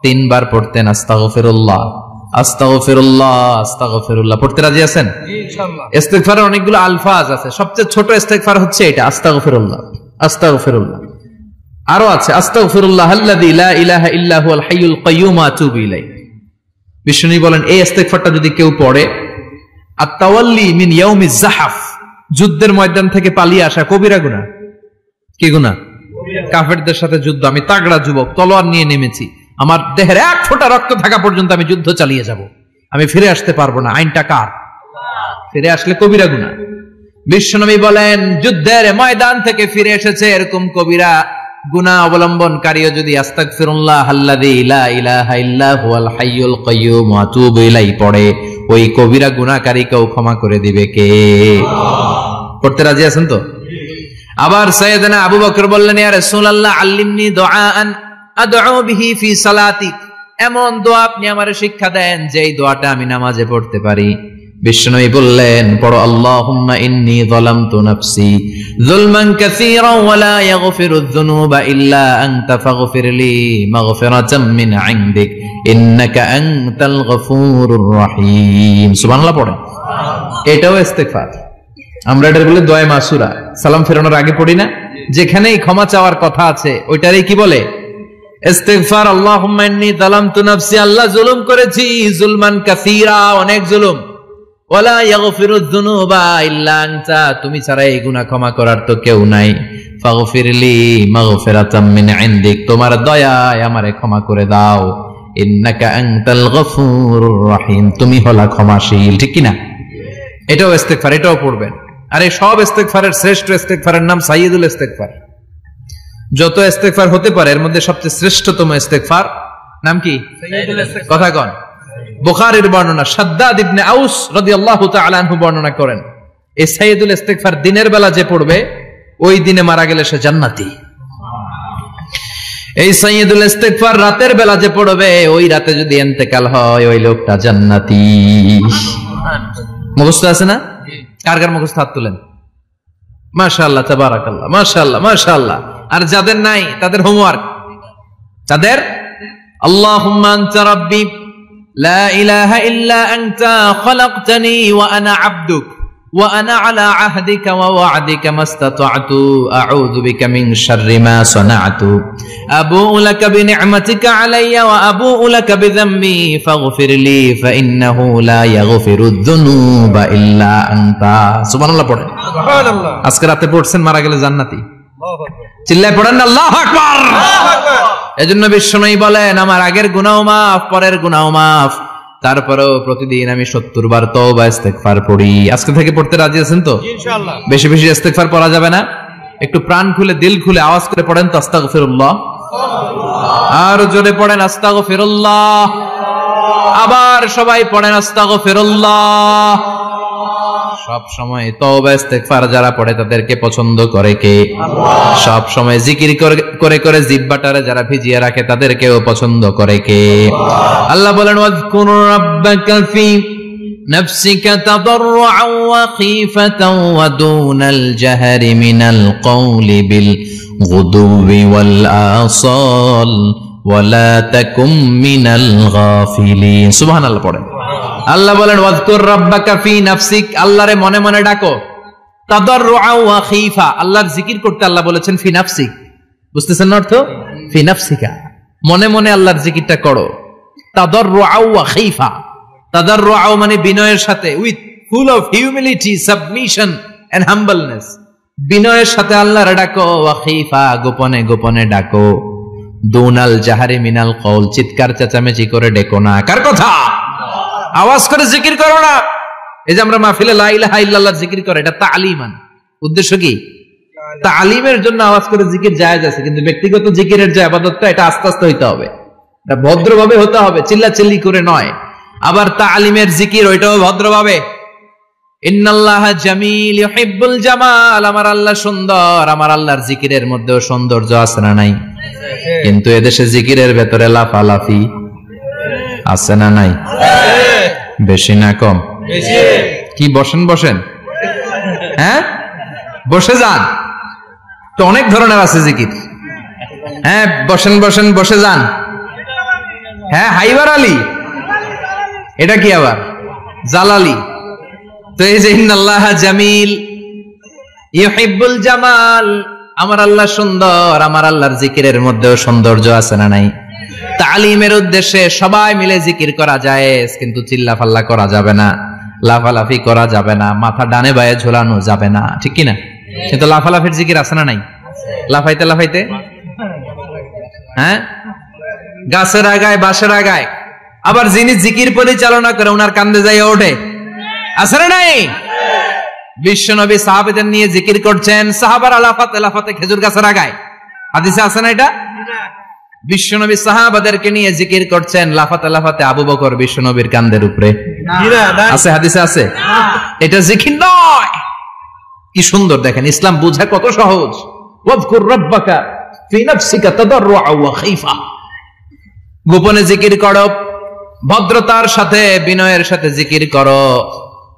Speaker 1: 3 বার পড়তেন আস্তাগফিরুল্লাহ, আস্তাগফিরুল্লাহ, আস্তাগফিরুল্লাহ। পড়তে রাজি আছেন? জি ইনশাআল্লাহ। ইস্তেগফারের অনেকগুলো আলফাজ আছে, সবচেয়ে ছোট ইস্তেগফার হচ্ছে এটা, আস্তাগফিরুল্লাহ, আস্তাগফিরুল্লাহ। আরো আছে আস্তাগফিরুল্লাহ আল্লাযী লা ইলাহা ইল্লা হুয়াল হাইয়ুল কাইয়্যুম ওয়া আতুবু ইলাইহি। বিশ্বনবী বলেন, এই ইস্তেগফারটা যদি কেউ পড়ে, আত-তাওয়াল্লি মিন ইয়াউমিজ যাহাফ, যুদ্ধের ময়দান থেকে পালিয়ে আসা কবিরা গুনাহ। কি গুনাহ? কাফেরদের সাথে যুদ্ধ। আমি তাগড়া যুবক, তলোয়ার নিয়ে নেমেছি, আমার দেহের এক ফোঁটা রক্ত থাকা পর্যন্ত আমি যুদ্ধ চালিয়ে যাব, আমি ফিরে আসতে পারবো না। আইনটা কার? ফিরে আসলে কবিরা গুনাহ। বিশ্বনবী বলেন, যুদ্ধের ময়দান থেকে ফিরে এসেছে এরকম কবিরা গুনাহ অবলম্বনকারীও যদি আস্তাগফিরুল্লাহ আল্লাযী লা ইলাহা ইল্লা হুয়াল হাইয়ুল কাইয়্যুম ওয়া আতুবু ইলাইহি পড়ে, ওই কবিরা গুনাহকারীকেও ক্ষমা করে দিবে কে? পড়তে রাজি আছেন তো? আবার সাইয়েদনা আবু বকর বললেন, ইয়া রাসূলুল্লাহ আল্লিমনি দুআআন আদউ বিহি ফি সালাতি, এমন দোয়া আপনি আমারে শিক্ষা দেন যে এই দোয়াটা আমি নামাজে পড়তে পারি। বিশ্বনবী বললেন, পড়ো, আল্লাহুম্মা ইন্নী যালামতু নাফসি যুলমান কাসীরান ওয়া লা ইয়াগফিরুয যুনুবা ইল্লা আনতা ফাগফিরলি মাগফিরাতাম মিন ইনদিক ইন্নাকা আনতাল গফুরুর রহিম। সুবহানাল্লাহ পড়েন। এটাও ইস্তেগফার। আমরা এটার বলে দোয়া মাসুরা, সালাম ফেরানোর আগে পড়ি না? যেখানেই ক্ষমা চাওয়ার কথা আছে ওইটারই কি বলে? ইস্তেগফার। আল্লাহুম্মা ইন্নী যালামতু নাফসি, আল্লাহ জুলুম করেছি, যুলমান কাসীরা, অনেক জুলুম, ওয়ালা ইয়াগফিরুয যুনুবা ইল্লা আনতা, তুমি ছাড়া এই গুনাহ ক্ষমা করার তো কেউ নাই। ফাগফিরলি মাগফিরাতাম মিন ইনদিক, তোমার দয়ায় আমারে ক্ষমা করে দাও। ইন্নাকা আনতাল গফুরুর রহিম, তুমি হলা ক্ষমাশীল। ঠিক কি না? এটাও ইস্তেগফার, এটাও পড়বেন। আর এই সব ইস্তেগফারের শ্রেষ্ঠ ইস্তেগফারের নাম সাইয়্যিদুল ইস্তেগফার। যত ইস্তেগফার হতে পারে এর মধ্যে সবচেয়ে শ্রেষ্ঠতম ইস্তেগফার নাম কি? সাইয়্যিদুল ইস্তেগফার। কথা কন। বুখারীর বর্ণনা, শাদ্দাদ ইবনে আউস রাদিয়াল্লাহু তাআলা আনহু বর্ণনা করেন, এই সাইয়্যিদুল ইস্তেগফার দিনের বেলা যে পড়বে ওই দিনে মারা গেলে সে জান্নাতি। এই সাইয়্যিদুল ইস্তেগফার রাতের বেলা যে পড়বে ওই রাতে যদি ইন্তেকাল হয় ওই লোকটা জান্নাতি। মুখস্থ আছে না? কার কার মুখস্থ? হাত তুলেন। মাশাআল্লাহ, তাবারাকাল্লাহ, মাশাআল্লাহ, মাশাআল্লাহ। আর যাদের নাই তাদের হোমওয়ার্ক, তাদের আল্লাহুম্মা আনতা রাব্বি লা ইলাহা ইল্লা আনতা খালাকতানি ওয়া আনা আবদুক ওয়া আনা আলা আহদিকা ওয়া ওয়া'দিকা মাস্তাতা'তু আউযু বিকা মিন শাররি মা সানা'তু আবু'ু লাকা বিনি'মাতিকা আলাইয়া ওয়া আবু'ু লাকা বিযামবি ফাগফিরলি ফাইন্নাহু লা ইয়াগফিরুয যুনুবা ইল্লা আনতা। সুবহানাল্লাহ পড়েন। সুবহানাল্লাহ। আজকে রাতে পড়ছেন, মারা গেলে জান্নাতি। আল্লাহু আকবার। চিল্লায় পড়েন না আল্লাহু আকবার। আল্লাহু আকবার। এজন্য বিশ্বনবী বলেন, আমার আগের গুনাহ মাফ, পরের গুনাহ মাফ, তারপরেও প্রতিদিন আমি 70 বার তওবা ইস্তেগফার পড়ি। আজকে থেকে পড়তে রাজি আছেন তো? ইনশাআল্লাহ। বেশি বেশি ইস্তেগফার পড়া যাবে না? একটু প্রাণ খুলে, দিল খুলে আওয়াজ করে পড়েন তো আস্তাগফিরুল্লাহ। আর জোরে পড়েন আস্তাগফিরুল্লাহ। আবার সবাই পড়েন আস্তাগফিরুল্লাহ। সব সময় তওবা ইস্তেগফার যারা পড়ে তাদেরকে পছন্দ করে কে? আল্লাহ। সব সময় জিকির করে করে জিহ্বাটারে যারা ভিজিয়ে রাখে তাদেরকেও পছন্দ করে কে? আল্লাহ বলেন, ওয়াজকুর রাব্বাকা ফি نفسك تضرعا وخيفة ودون الجهر من القول بالغدو والآصال ولا تكن من الغافلين سبحان الله পড়েন আল্লাহ বলেন ওয়াজকুর রাব্বাকা ফি নাফসিক আল্লাহরে মনে মনে ডাকো তাদাররুআ ওয়া খীফা আল্লাহর জিকির করতে আল্লাহ বলেছেন ফি নাফসিক বুঝতেছেন না অর্থ ফি নাফসিকা মনে মনে আল্লাহর জিকিরটা করো তাদাররুআ ওয়া খীফা তাদাররুআ মানে বিনয়ের সাথে with full of humility submission and humbleness বিনয়ের সাথে আল্লাহরে ডাকো ওয়া খীফা গোপনে গোপনে ডাকো দুনাল জাহারি মিনাল কওল চিৎকার চেঁচামেচি করে ডেকো না কার কথা আওয়াজ করে জিকির করো না এই যে আমরা মাহফিলে লা ইলাহা ইল্লাল্লাহ জিকির করে এটা তালিমান উদ্দেশ্য কি তালিমের জন্য আওয়াজ করে জিকির জায়েজ আছে কিন্তু ব্যক্তিগত জিকিরের যে ইবাদতটা এটা আস্তে আস্তে হইতে হবে এটা ভদ্রভাবে হতে হবে চিল্লাচিল্লি করে নয় আবার তালিমের জিকির ওইটাও ভদ্রভাবে ইন্নাল্লাহা জামিল ইউহিব্বুল জামাল আমার আল্লাহ সুন্দর আমার আল্লাহর জিকিরের মধ্যেও সৌন্দর্য আছে না নাই কিন্তু এদেশে জিকিরের ভেতরে লাফালাফি আছে না নাই বেশি না কম বেশি কি বসেন বসেন হ্যাঁ বসে যান তো অনেক ধরনের আছে জিকির হ্যাঁ বসেন বসেন বসে যান হ্যাঁ হাইবার আলী এটা কি আবার জালালি তো এই যে ইন্নাল্লাহা জামিল ইউহিব্বুল জামাল আমার আল্লাহ সুন্দর আমার আল্লাহর জিকিরের মধ্যেও সৌন্দর্য আছে না নাই তালিমের উদ্দেশ্যে সবাই মিলে জিকির করা যায় কিন্তু চিল্লাফাল্লা করা যাবে না লাফালাফি করা যাবে না মাথা ডানে বায়ে ঝোলানো যাবে না ঠিক কি না কিন্তু লাফালাফির জিকির আছে না নাই লাফাইতে লাফাইতে হ্যাঁ গাছের আগায় বাঁশের আগায় আবার যিনি জিকির পরিচালনা করে ওনার কান্দে যাই ওঠে আছে না নাই বিশ্বনবী সাহাবাদের নিয়ে জিকির করছেন সাহাবারা লাফাতে লাফাতে খেজুর গাছের আগায় হাদিসে আছে না এটা বিশ্বনবী সাহাবাদেরকে নিয়ে জিকির করছেন লাফাতে লাফাতে আবু বকর বিশ্বনবীর কান্দের উপরে আছে হাদিসে আছে এটা জিকির নয় কি সুন্দর দেখেন ইসলাম বুঝা কত সহজ ওয়াজকুর রাব্বাকা ফি নাফসিকা তাদাররুআ ওয়া খীফা গোপনে জিকির করো ভদ্রতার সাথে বিনয়ের সাথে জিকির করো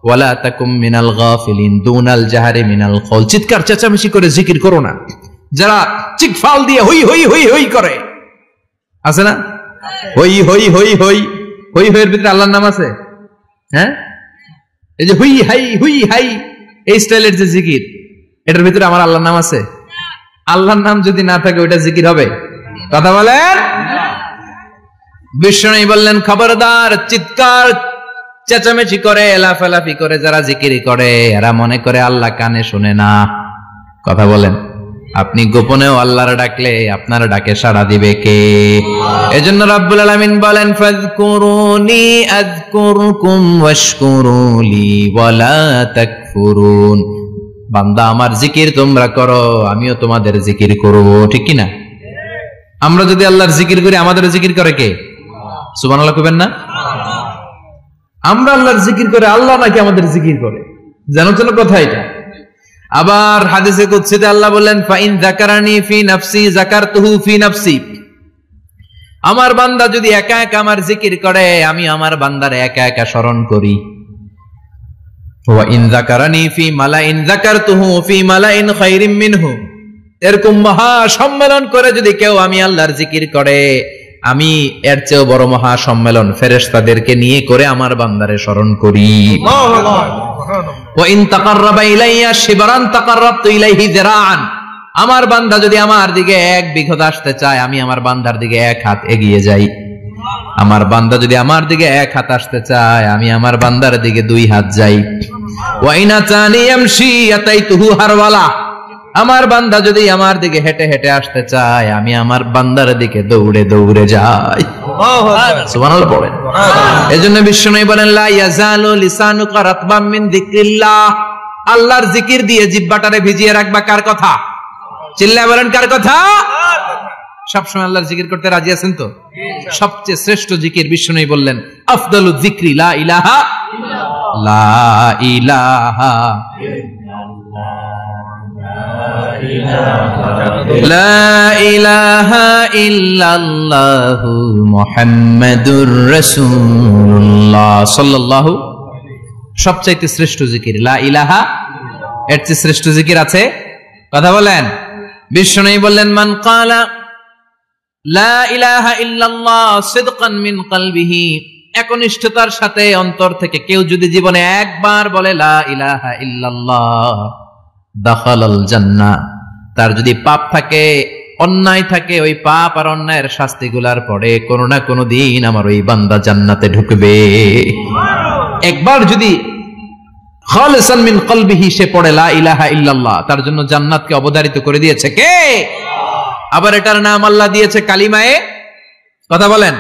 Speaker 1: ওয়ালা তাকুম মিনাল গাফিলিন দুনাল জাহারি মিনাল কওল চিৎকার চেঁচামেচি করে জিকির করো না যারা চিকফাল দিয়ে হই হই হই হই করে আছে না হই হই হই হই হই হইয়ের ভিতরে আল্লাহর নাম আছে হ্যাঁ এই যে হুই হাই এই স্টাইলের যে জিকির এটার ভিতরে আমার আল্লাহর নাম আছে আল্লাহর নাম যদি না থাকে ওইটা জিকির হবে কথা বলেন বিষ্ণু বললেন খবরদার চিৎকার চেঁচামেচি করে লাফালাফি করে যারা জিকির করে এরা মনে করে আল্লাহ কানে শুনে না কথা বলেন আপনি গোপনেও আল্লাহর ডাকলে আপনার ডাকে সাড়া দিবে কে এজন্য রাব্বুল আলামিন বলেন ফাযকুরুনি আযকুরকুম ওয়াশকুরুলি ওয়ালা তাকফুরুন বান্দা আমার জিকির তোমরা করো আমিও তোমাদের জিকির করব ঠিক কি না আমরা যদি আল্লাহর জিকির করি আমাদের জিকির করে কে সুবহানাল্লাহ কইবেন না আমরা আল্লাহর জিকির করে আল্লাহ নাকি আমাদের জিকির করে জানো তো কথা এটা আবার হাদিসে কুদসিতে আল্লাহ বলেন ফাইন যাকারানি ফি নাফসি যাকারতুহু ফি নাফসি আমার বান্দা যদি একা একা আমার জিকির করে আমি আমার বান্দারে একা একা স্মরণ করি ওয়া ইন যাকারানি ফি মালাইন যাকারতুহু ফি মালাইন খায়রিম মিনহু এরকম মহা সম্মেলন করে যদি কেউ আমি আল্লাহর জিকির করে আমি এর চেয়েও বড় মহা সম্মেলন ফেরেশতাদেরকে নিয়ে করে আমার বান্দারে স্মরণ করি ওয়া ইন তাকাররাবা ইলাইয়া শিবরান তাকাররাবতু ইলাইহি যিরাআন আমার বান্দা যদি আমার দিকে এক বিঘত আসতে চায় আমি আমার বান্দার দিকে এক হাত এগিয়ে যাই আমার বান্দা যদি আমার দিকে এক হাত আসতে চায় আমি আমার বান্দার দিকে দুই হাত যাই ওয়া ইন আতানি ইয়ামশি আতাইতুহু হারওয়ালা আমার বান্দা যদি আমার দিকে হেঁটে হেঁটে আসতে চায় আমি আমার বান্দার দিকে দৌড়ে দৌড়ে যাই সুবহানাল্লাহ পড়েন এজন্য বিশ্বনবী বলেন লা ইয়াজালু লিসানুকা রাতবাম মিন যিকরিল্লাহ আল্লাহর জিকির দিয়ে জিহ্বাটারে ভিজিয়ে রাখবা কার কথা চিল্লায় বলেন কার কথা সব সময় আল্লাহর জিকির করতে রাজি আছেন তো সবচেয়ে শ্রেষ্ঠ জিকির বিশ্বনবী বললেন আফদালু যিকরি লা ইলাহা লা ইলাহা ইল্লাল্লাহু মুহাম্মাদুর রাসূলুল্লাহ সাল্লাল্লাহু সবচাইতে শ্রেষ্ঠ জিকির লা ইলাহা, এর চেয়ে শ্রেষ্ঠ জিকির আছে? কথা বলেন। বিশ্বনবী বললেন, মান ক্বালা লা ইলাহা ইল্লাল্লাহ সিদকান মিন কলবিহি, একনিষ্ঠতার সাথে অন্তর থেকে কেউ যদি জীবনে একবার বলে লা ইলাহা ইল্লাল্লাহ, দাখালাল জান্নাহ, তার যদি পাপ থাকে, অন্যায় থাকে, ওই পাপ আর অন্যায়ের শাস্তিগুলার পরে কোনো না কোনো দিন আমার ওই বান্দা জান্নাতে ঢুকবে। একবার যদি খালিসান মিন কলবিহি সে পড়ে লা ইলাহা ইল্লাল্লাহ, তার জন্য জান্নাতকে অবধারিত করে দিয়েছে কে? আবার এটার নাম আল্লাহ দিয়েছে কালিমায়ে, কথা বলেন,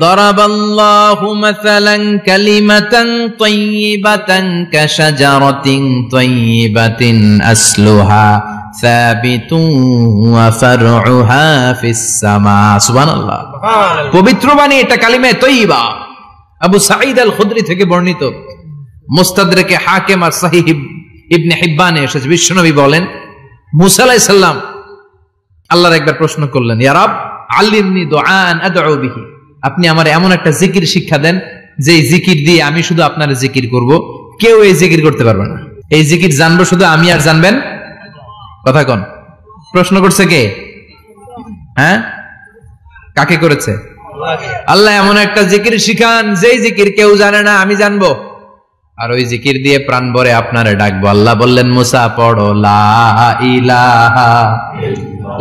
Speaker 1: দরাবাল্লাহু মাসালান কালিমাতান তাইয়িবাতান কাশাজারাতিন তাইয়িবাতিন আসলুহা সাবিতুন ওয়া ফারউহা ফিস সামা। সুবহানাল্লাহ। পবিত্র বাণী এটা কালিমায়ে তাইয়িবা। আবু সাঈদ আল খুদরি থেকে বর্ণিত, মুস্তাদরাকে হাকিম আর সহিহ ইবনে হিব্বানে এসেছে, বিশ্বনবী বলেন, মুসা আলাইহিস সালাম আল্লাহর একবার প্রশ্ন করলেন, ইয়া রব আল্লিমনি দুআআন আদউ বিহি, আপনি আমার এমন একটা জিকির শিক্ষা দেন যে জিকির দিয়ে আমি শুধু আপনার জিকির করব, কেউ এই জিকির করতে পারবে না। এই জিকির জানবো শুধু আমি আর জানবেন। কথা কোন? প্রশ্ন করছে কে? হ্যাঁ, কাকে করেছে? আল্লাহ এমন একটা জিকির শিখান যেই জিকির কেউ জানে না, আমি জানবো, আর ওই জিকির দিয়ে প্রাণ ভরে আপনারে ডাকবো। আল্লাহ বললেন, মুসা পড়ো লা ইলাহা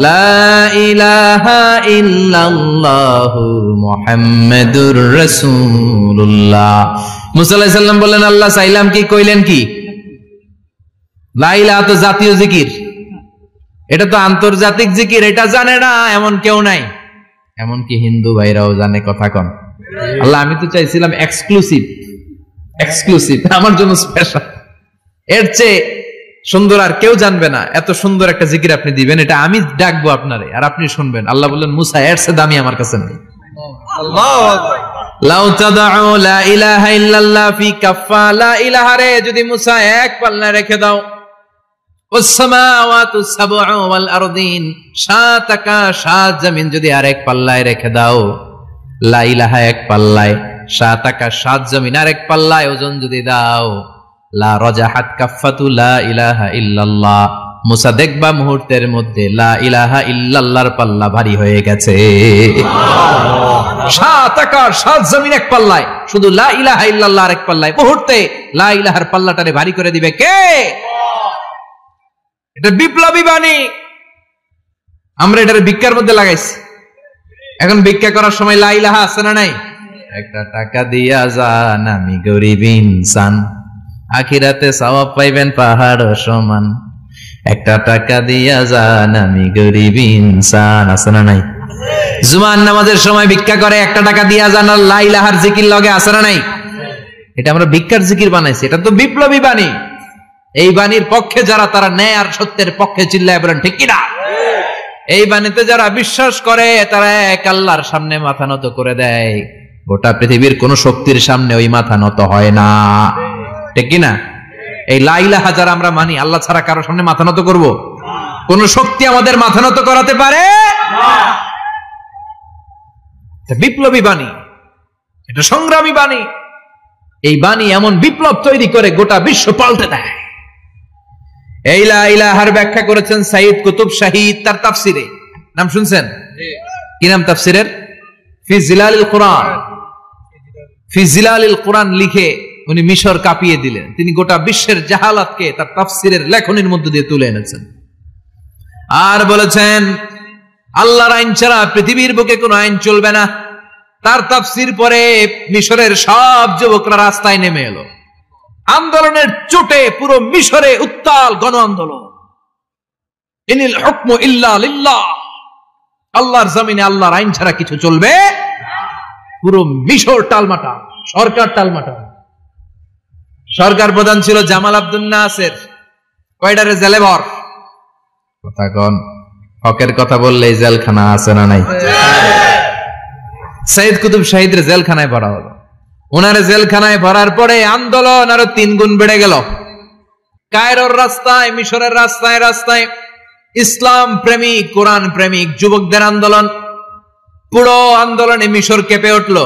Speaker 1: লা ইলাহা ইল্লাল্লাহু মুহাম্মাদুর রাসূলুল্লাহ। মুসা আলাইহিস সালাম বললেন, আল্লাহ চাইলাম কি, কইলেন কি? লা ইলাহা তো জাতীয় জিকির, এটা তো আন্তর্জাতিক জিকির, এটা জানে না এমন কেউ নাই, এমনকি হিন্দু ভাইরাও জানে। কথা কন। আল্লাহ আমি তো চাইছিলাম এক্সক্লুসিভ, আমার জন্য স্পেশাল, এর চেয়ে সুন্দর আর কেউ জানবে না, এত সুন্দর একটা জিকির আপনি দিবেন, এটা আমি ডাকবো আপনারে আর আপনি শুনবেন। আল্লাহ বললেন, মুসা এর চেয়ে দামি আমার কাছে নেই। আল্লাহু আকবার। লাউ তাদউ লা ইলাহা ইল্লাল্লাহ ফি কাফা, লা ইলাহা রে যদি মুসা এক পাল্লায় রেখে দাও, ওয়াস সামাওয়াতু সাবউ ওয়াল আরদিন, সাত আকাশ সাত জমিন যদি আরেক পাল্লায় রেখে দাও, লা ইলাহা এক পাল্লায়, সাত আকাশ সাত জমিন আরেক পাল্লায় ওজন যদি দাও, লা রাজাহাত কাফাতু লা ইলাহা ইল্লাল্লাহ, মুসা দেখবা মুহূর্তের মধ্যে লা ইলাহা ইল্লাল্লাহর পাল্লা ভারী হয়ে গেছে। সাত আকাশ সাত জমিন এক পাল্লায়, শুধু লা ইলাহা ইল্লাল্লাহ আরেক পাল্লায়, মুহূর্তে লা ইলাহার পাল্লাটারে ভারী করে দিবে কে? এটা বিপ্লবী বাণী। আমরা এটার ভিক্ষার মধ্যে লাগাইছি। এখন ভিক্ষা করার সময় লা ইলাহা আছে না নাই? একটা টাকা দিয়া যান, আমি গরিব ইনসান, আখিরাতে সওয়াব পাইবেন পাহাড় সমান। একটা টাকা দিয়া যান, আমি গরিব ইনসান, আছে না নাই? জুমার নামাজের সময় ভিক্ষা করে, একটা টাকা দিয়া যান, আর লা ইলাহার জিকির লগে, আছে না নাই? এটা আমরা ভিক্ষার জিকির বানাইছি, এটা তো বিপ্লবী বাণী। এই বাণীর পক্ষে যারা, তারা ন্যায় আর সত্যের পক্ষে চিল্লায় বলেন ঠিক কিনা? এই বাণীতে যারা বিশ্বাস করে তারা এক আল্লাহর সামনে মাথা নত করে দেয়, গোটা পৃথিবীর কোন শক্তির সামনে ওই মাথা নত হয় না, ঠিক কিনা? এই লা ইলাহা যারা আমরা মানি, আল্লাহ ছাড়া কারো সামনে মাথা নত করব? কোন শক্তি আমাদের মাথা নত করাতে পারে না। বিপ্লবী বাণী, এটা সংগ্রামী বাণী। এই বাণী এমন বিপ্লব তৈরি করে গোটা বিশ্ব পাল্টে দেয়। এই লা ইলাহার ব্যাখ্যা করেছেন সাইয়্যিদ কুতুব শাহীদ তার তাফসিরে। নাম শুনছেন? কি নাম তাফসিরের? ফি জিলালিল কুরআন। ফি জিলালিল কুরআন লিখে উনি মিশর কাঁপিয়ে দিলেন। তিনি গোটা বিশ্বের জাহালাতকে তার তাফসিরের লেখনীর মধ্য দিয়ে তুলে এনেছেন। আর বলেছেন, আল্লাহর আইন ছাড়া পৃথিবীর বুকে কোনো আইন চলবে না। তার তাফসির পরে মিশরের সব যুবকরা রাস্তায় নেমে এলো। আন্দোলনের চোটে পুরো মিশরে উত্তাল গণ আন্দোলন। ইনিল হুকমু ইল্লা লিল্লাহ, আল্লাহর জমিনে আল্লাহর আইন ছাড়া কিছু চলবে। পুরো মিশর টালমাটাল, সরকার টালমাটাল। সরকার প্রধান ছিল জামাল আব্দুল নাসের। কয়টারে জেলে ভর? কথা কন। হকের কথা বললেই জেলখানা আছে না নাই? সাইয়্যিদ কুতুব শাহীদের জেলখানায় ভরা হলো। ওনারে জেলখানায় ভরার পরে আন্দোলন আরো 3 গুণ বেড়ে গেল। কায়রোর রাস্তায়, মিশরের রাস্তায় রাস্তায় ইসলাম প্রেমিক, কোরআন প্রেমিক যুবকদের আন্দোলন। পুরো আন্দোলনে মিশর কেঁপে উঠল।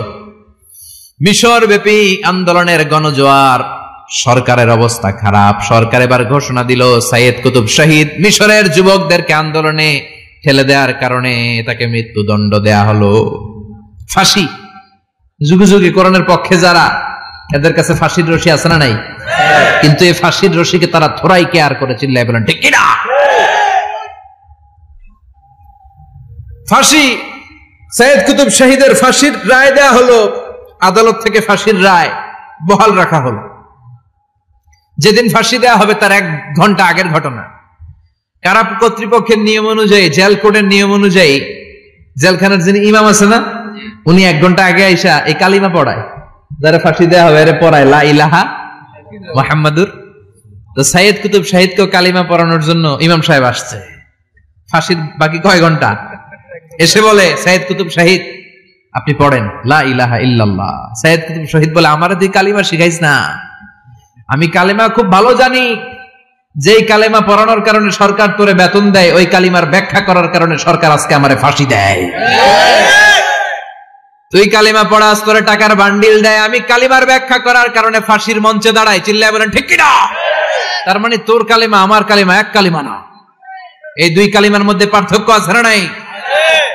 Speaker 1: মিশর ব্যাপী আন্দোলনের গণজোয়ার। সরকারের অবস্থা খারাপ। সরকার এবার ঘোষণা দিল সাইয়েদ কুতুব শহীদ মিশরের যুবকদেরকে আন্দোলনে ঠেলে দেওয়ার কারণে তাকে মৃত্যুদণ্ড দেয়া হলো। ফাঁসি যুগে যুগে কোরআনের পক্ষে যারা, এদের কাছে ফাঁসির রশি আছে না নাই? কিন্তু এই ফাঁসির রশিকে তারা থোড়াই কেয়ার করে, চিল্লায় বলেন ঠিক কিনা? ফাঁসি, সাইয়েদ কুতুব শহীদের ফাঁসির রায় দেয়া হলো। আদালত থেকে ফাঁসির রায় বহাল রাখা হলো। যেদিন ফাঁসি দেয়া হবে তার 1 ঘন্টা আগের ঘটনা। কারা কর্তৃপক্ষের নিয়ম অনুযায়ী, জেল কোডের নিয়ম অনুযায়ী জেলখানার যিনি ইমাম আছে না, উনি 1 ঘন্টা আগে আইসা এই কালিমা পড়ায়, যারা ফাঁসি দেয়া হবে এর পড়ায় লা ইলাহা মুহাম্মাদুর। তো সাইয়েদ কুতুব শহীদকে কালিমা পড়ানোর জন্য ইমাম সাহেব আসছে। ফাঁসির বাকি কয় ঘন্টা, এসে বলে সাইয়েদ কুতুব শহীদ আপনি পড়েন লা ইলাহা ইল্লাল্লাহ। সাইয়েদ কুতুব শহীদ বলে আমারে তুই কালিমা শিখাইস না, আমি কালিমা খুব ভালো জানি। যেই কালিমা পড়ানোর কারণে সরকার তোরে বেতন দেয়, ওই কালিমার ব্যাখ্যা করার কারণে সরকার আজকে আমারে ফাঁসি দেয়। তুই কালিমা পড়াস, তোরে টাকার বান্ডিল দেয়, আমি কালিমার ব্যাখ্যা করার কারণে ফাঁসির মঞ্চে দাঁড়াই। চিল্লায় বলেন ঠিক কিনা? তার মানে তোর কালিমা আমার কালিমা এক কালিমা না, এই 2 কালিমার মধ্যে পার্থক্য আছে না নাই?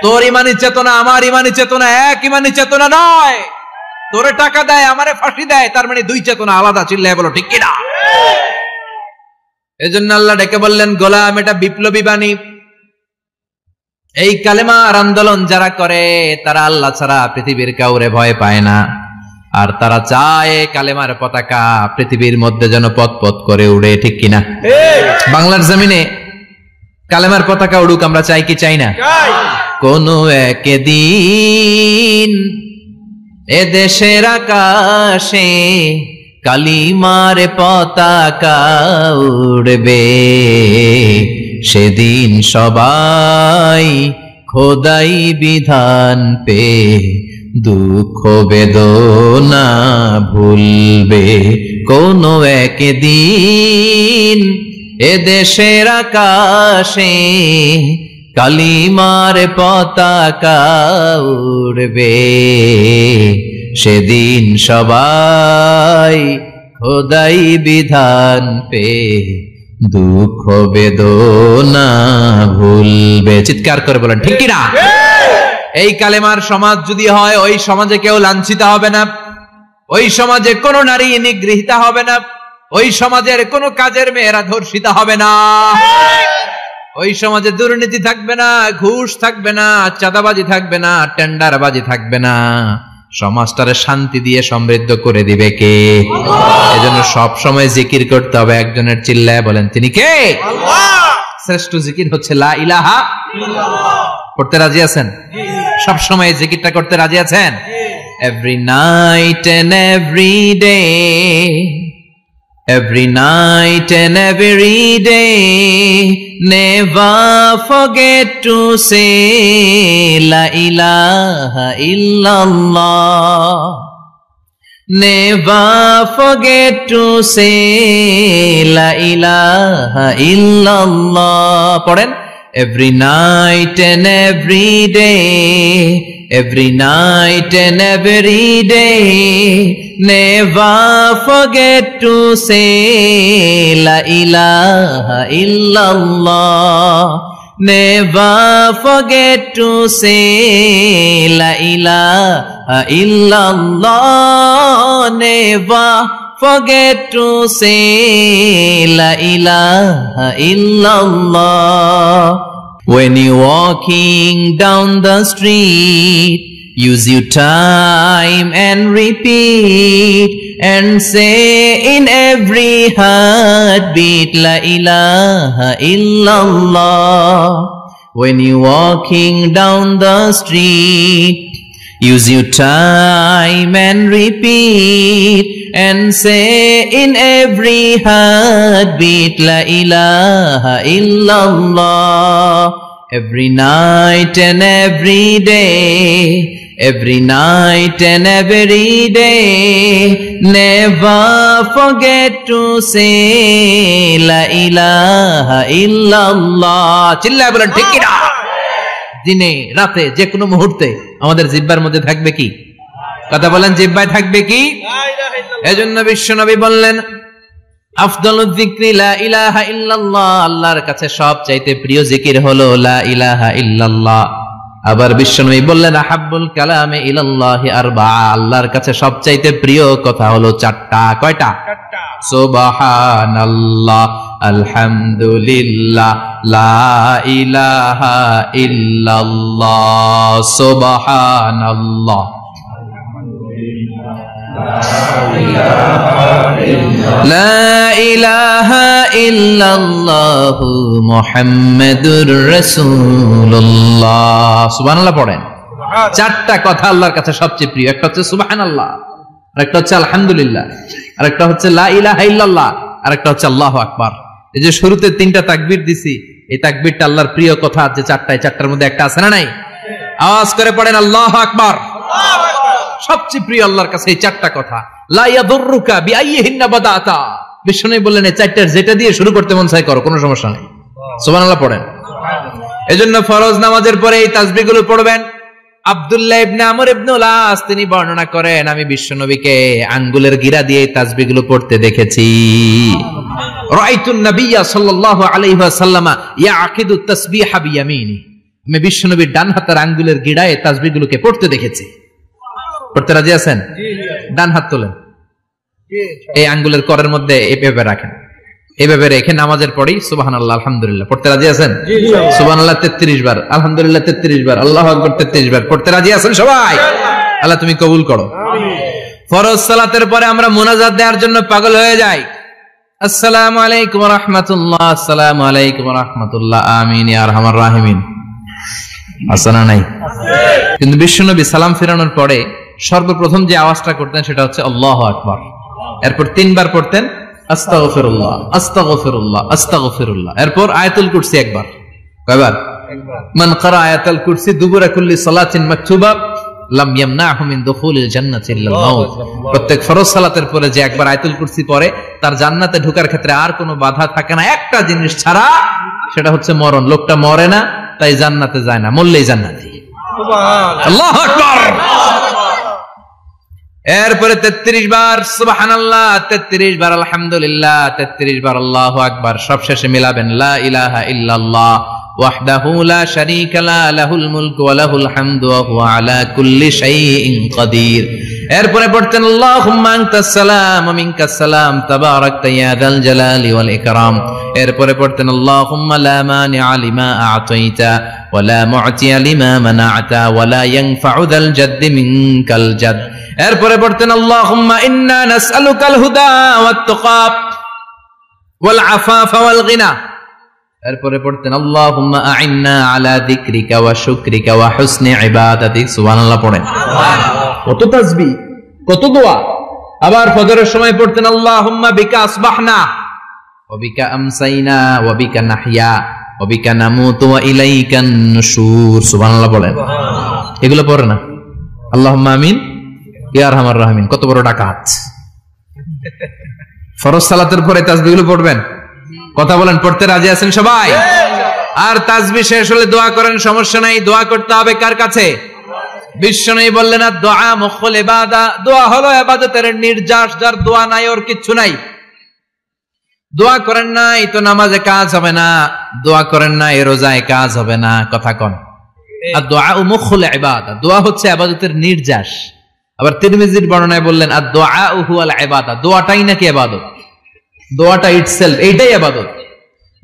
Speaker 1: তোর ইমানি চেতনা আমার ইমানি চেতনা এক ইমানি চেতনা নয়। তোরে টাকা দেয়, আমারে ফাঁসি দেয়, তার মানে 2 চেতনা আলাদা। চিল্লায় বলো ঠিক কিনা? এজন্য আল্লাহ ডেকে বললেন গোলাম, এটা বিপ্লবী বাণী। এই কালেমার আন্দোলন যারা করে তারা আল্লাহ ছাড়া পৃথিবীর কাউরে ভয় পায় না, আর তারা চায় কালেমার পতাকা পৃথিবীর মধ্যে যেন পথ করে উড়ে। ঠিক কিনা? বাংলার জমিনে কালেমার পতাকা উড়ুক, আমরা চাই কি চাই না? কোনো একদিন এদেশের আকাশে কালিমার পতাকা উড়বে, সেদিন সবাই খোদাই বিধান পে দুঃখ বেদনা ভুলবে। কোনো একদিন এদেশের আকাশে কালিমার পতাকা উড়বে, সেদিন সবাই খোদাই বিধান পে দুঃখ বেদনা ভুলবে। চিৎকার করে বলেন ঠিক কিনা? এই কালেমার সমাজ যদি হয়, ওই সমাজে কেউ লাঞ্ছিত হবে না, ওই সমাজে কোনো নারী নিগৃহীতা হবে না, ওই সমাজের কোনো কাজের মেয়েরা ধর্ষিতা হবে না, ওই সমাজে দুর্নীতি থাকবে না, ঘুষ থাকবে না, চাঁদাবাজি থাকবে না, টেন্ডারবাজি থাকবে না। সমাজটারে শান্তি দিয়ে সমৃদ্ধ করে দিবে কে? এজন্য সব সময় জিকির করতে হবে একজনের। চিল্লায় বলেন তিনি কে? আল্লাহ। শ্রেষ্ঠ জিকির হচ্ছে লা ইলাহা ইল্লাল্লাহ। করতে রাজি আছেন? সব সময় জিকিরটা করতে রাজি আছেন? Every night and every day, every night and every day, never forget to say la ilaha illallah, never forget to say la ilaha illallah. পড়েন every night and every day, every night and every day, never forget to say la ilaha illallah, never forget to say la ilaha illallah, never forget to say la ilaha illallah. When you're walking down the street, use your time and repeat and say in every heartbeat la ilaha illallah. When you're walking down the street, use your time and repeat and say in every heartbeat la ilaha illallah. Every night and every day, every night and every day, never forget to say la ilaha illallah. চিল্লায় বলেন ঠিক কিনা? দিনে রাতে যে কোনো মুহূর্তে আমাদের জিহ্বার মধ্যে থাকবে কি? কথা বলেন, জিহ্বায় থাকবে কি? এজন্য বিশ্বনবী বললেন আফদালুয যিকরি লা ইলাহা ইল্লাল্লাহ, আল্লাহর কাছে সবচাইতে প্রিয় জিকির হলো লা ইলাহা ইল্লাল্লাহ। আবার বিশ্বনবী বললেন আহাব্বুল কালামে ইলাল্লাহি আরবাআ, আল্লাহর কাছে সবচাইতে প্রিয় কথা হলো চারটা। কয়টা? সুবহানাল্লাহ, আলহামদুলিল্লাহ, লা ইলাহা ইল্লাল্লাহ। সুবহানাল্লাহ, লা ইলাহা ইল্লাল্লাহ, মুহাম্মাদুর রাসূলুল্লাহ। সুবহানাল্লাহ পড়েন। চারটা কথা আল্লাহর কাছে সবচেয়ে প্রিয়। একটা হচ্ছে সুবহানাল্লাহ, আরেকটা হচ্ছে আলহামদুলিল্লাহ, আরেকটা হচ্ছে লা ইলাহা ইল্লাল্লাহ, আরেকটা হচ্ছে আল্লাহু আকবার। এই যে শুরুতে তিনটা তাকবীর দিছি, এই তাকবীরটা আল্লাহর প্রিয় কথা যে চারটায়, চারটার মধ্যে একটা আছে না নাই? আওয়াজ করে পড়েন আল্লাহু আকবার। সবচেয়ে প্রিয় আল্লাহর কাছে এই চারটা কথা। লা ইয়াদুররুকা বিআইয়িহিন্না বাদাতা, বিষ্ণু বললেন এই চারটার যেটা দিয়ে শুরু করতে মন চায় করো, কোনো সমস্যা নেই। সুবহানাল্লাহ পড়েন। এজন্য ফরজ নামাজের পরে এই তাসবিহগুলো পড়বেন। আব্দুল্লাহ ইবনে আমর ইবনে আস তিনি বর্ণনা করেন, আমি বিশ্বনবীকে আঙ্গুলের গিরা দিয়ে এই তাসবিহগুলো পড়তে দেখেছি। রাআইতুন নাবিয়্যা সাল্লাল্লাহু আলাইহি ওয়াসাল্লাম ইয়াকিদু তাসবিহা বিয়ামিনি, আমি বিশ্বনবীর ডান হাতের আঙ্গুলের গিরায় তাসবিহগুলোকে পড়তে দেখেছি। পড়তে রাজি আছেন? ডান হাত তোলেন, এই আঙ্গুলের করের মধ্যে এভাবে রাখেন, এভাবে রেখে নামাজের পরেই সুবহানাল্লাহ আলহামদুলিল্লাহ পড়তে রাজি আছেন? সুবহানাল্লাহ 33 বার, আলহামদুলিল্লাহ 33 বার, আল্লাহু আকবার 33 বার। পড়তে রাজি আছেন সবাই? আল্লাহ তুমি কবুল করো। ফরজ সালাতের পরে আমরা মুনাজাত দেওয়ার জন্য পাগল হয়ে যাই। আসসালামু আলাইকুম ওয়া রাহমাতুল্লাহ, আসসালামু আলাইকুম ওয়া রাহমাতুল্লাহ, আমিন ইয়া আরহামার রাহিমিন। আসনা নাই? কিন্তু বিশ্বনবী সালাম ফেরানোর পরে সর্বপ্রথম যে আওয়াজটা করতেন সেটা হচ্ছে আল্লাহু আকবার। এরপর 3 বার পড়তেন আস্তাগফিরুল্লাহ, আস্তাগফিরুল্লাহ, আস্তাগফিরুল্লাহ। এরপর আয়াতুল কুরসি একবার। কয়বার? মান ক্বারা আয়াতুল কুরসি দুবুরা কুল্লি সালাতিন মাকতুবা লাম ইয়ামনাহু মিন দুখুলিল জান্নাতি ইল্লাল মাউত। প্রত্যেক ফরজ সালাতের পরে যে একবার আয়াতুল কুরসি পড়ে তার জান্নাতে ঢোকার ক্ষেত্রে আর কোনো বাধা থাকে না, একটা জিনিস ছাড়া, সেটা হচ্ছে মরণ। লোকটা মরে না তাই জান্নাতে যায় না, মরলেই জান্নাতি। সুবহানাল্লাহ, আল্লাহু আকবার। এরপরে 33 বার সুবহানাল্লাহ, 33 বার আলহামদুলিল্লাহ, 33 বার আল্লাহু আকবার। সবশেষে মিলাবেন লা ইলাহা ইল্লাল্লাহ ওয়াহদাহু লা শারীকা লা লাহুল মুলকু ওয়া লাহুল হামদু ওয়া হুয়া আলা কুল্লি শাইইন কাদির। এরপরে পড়তেন আল্লাহুম্মা আনতাস সালাম ওয়া মিনকাস সালাম তাবারাকতা ইয়া যাল জালালি ওয়াল ইকরাম। এরপরে পড়তেন আল্লাহুম্মা লা মানিআ লিমা আ'তাইতা ওয়া লা মু'তিয়া লিমা মানা'তা ওয়া লা ইয়ানফা'ু যাল জাদ্দি মিনকাল জাদ। এরপরে পড়তেন আল্লাহুম্মা ইন্না নাসআলুকাল হুদা ওয়াত তুকা ওয়াল আফাফা ওয়াল গিনা। এরপরে পড়তেন আল্লাহুম্মা আ'ইন্না আলা যিকরিকা ওয়া শুকরিকা ওয়া হুসনি ইবাদাতিক। সুবহানাল্লাহ পড়েন। কত তাসবিহ, কত দোয়া। আবার ফজরের সময় পড়তেন আল্লাহুম্মা বিকা আসবাহনা ওয়া বিকা আমসাইনা ওয়া বিকা নাহইয়া ওয়া বিকা নামুতু ওয়া ইলাইকান নুশুর। সুবহানাল্লাহ পড়েন। এগুলো পড়ে না? আল্লাহুম্মা আমিন ইয়া আরহামার রাহিমিন। কত বড় ডাকাত। ফরজ সালাতের পরে তাসবিহগুলো পড়বেন। কথা বলেন, পড়তে রাজি আছেন সবাই? আর তাসবিহ শেষ হলে দোয়া করেন, সমস্যা নাই। দোয়া করতে হবে কার কাছে? বিশ্বনবী বললেন আর দোয়া মুখুল ইবাদা, দোয়া হলো ইবাদতের নির্যাস। যার দোয়া নাই ওর কিচ্ছু নাই। দোয়া করেন নাই তো নামাজে কাজ হবে না, দোয়া করেন নাই রোজায় কাজ হবে না। কথা কন। আর দোয়া মুখুল ইবাদা, দোয়া হচ্ছে ইবাদতের নির্যাস। আবার তিরমিজির বর্ণনায় বললেন আর দোয়া হুয়াল ইবাদা, দোয়াটাই নাকি ইবাদত। দোয়াটা ইটসেলফ, এইটাই ইবাদত।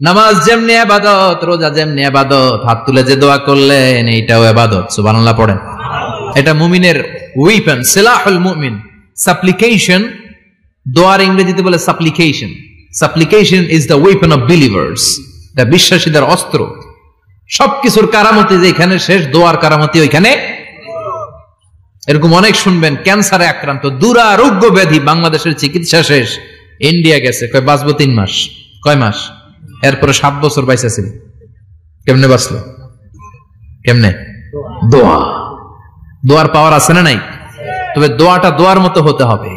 Speaker 1: নামাজ যেমনি ইবাদত, রোজা যেমনি ইবাদত, হাত তুলে যে দোয়া করলেন এইটাও ইবাদত। সুবহানাল্লাহ পড়েন। এটা মুমিনের ওয়েপন, সিলাহুল মুমিন। সাপ্লিকেশন, দোয়ার ইংরেজিতে বলে সাপ্লিকেশন। সাপ্লিকেশন is the weapon of believers, এটা বিশ্বাসীদের অস্ত্র। সবকিছুর কারামতি যেখানে শেষ, দোয়ার কারামতি ওইখানে। এরকম অনেক শুনবেন ক্যান্সারে আক্রান্ত, দুরারোগ্য ব্যাধি, বাংলাদেশের চিকিৎসা শেষ, ইন্ডিয়া গেছে, কয় বাঁচবো 3 মাস। কয় মাস? এরপরে 7 বছর বাইসা ছিল। কেমনে বাঁচলো? কেমনে? দোয়া। দোয়ার পাওয়ার আছে না নাই? তবে দোয়াটা দোয়ার মতো হতে হবে।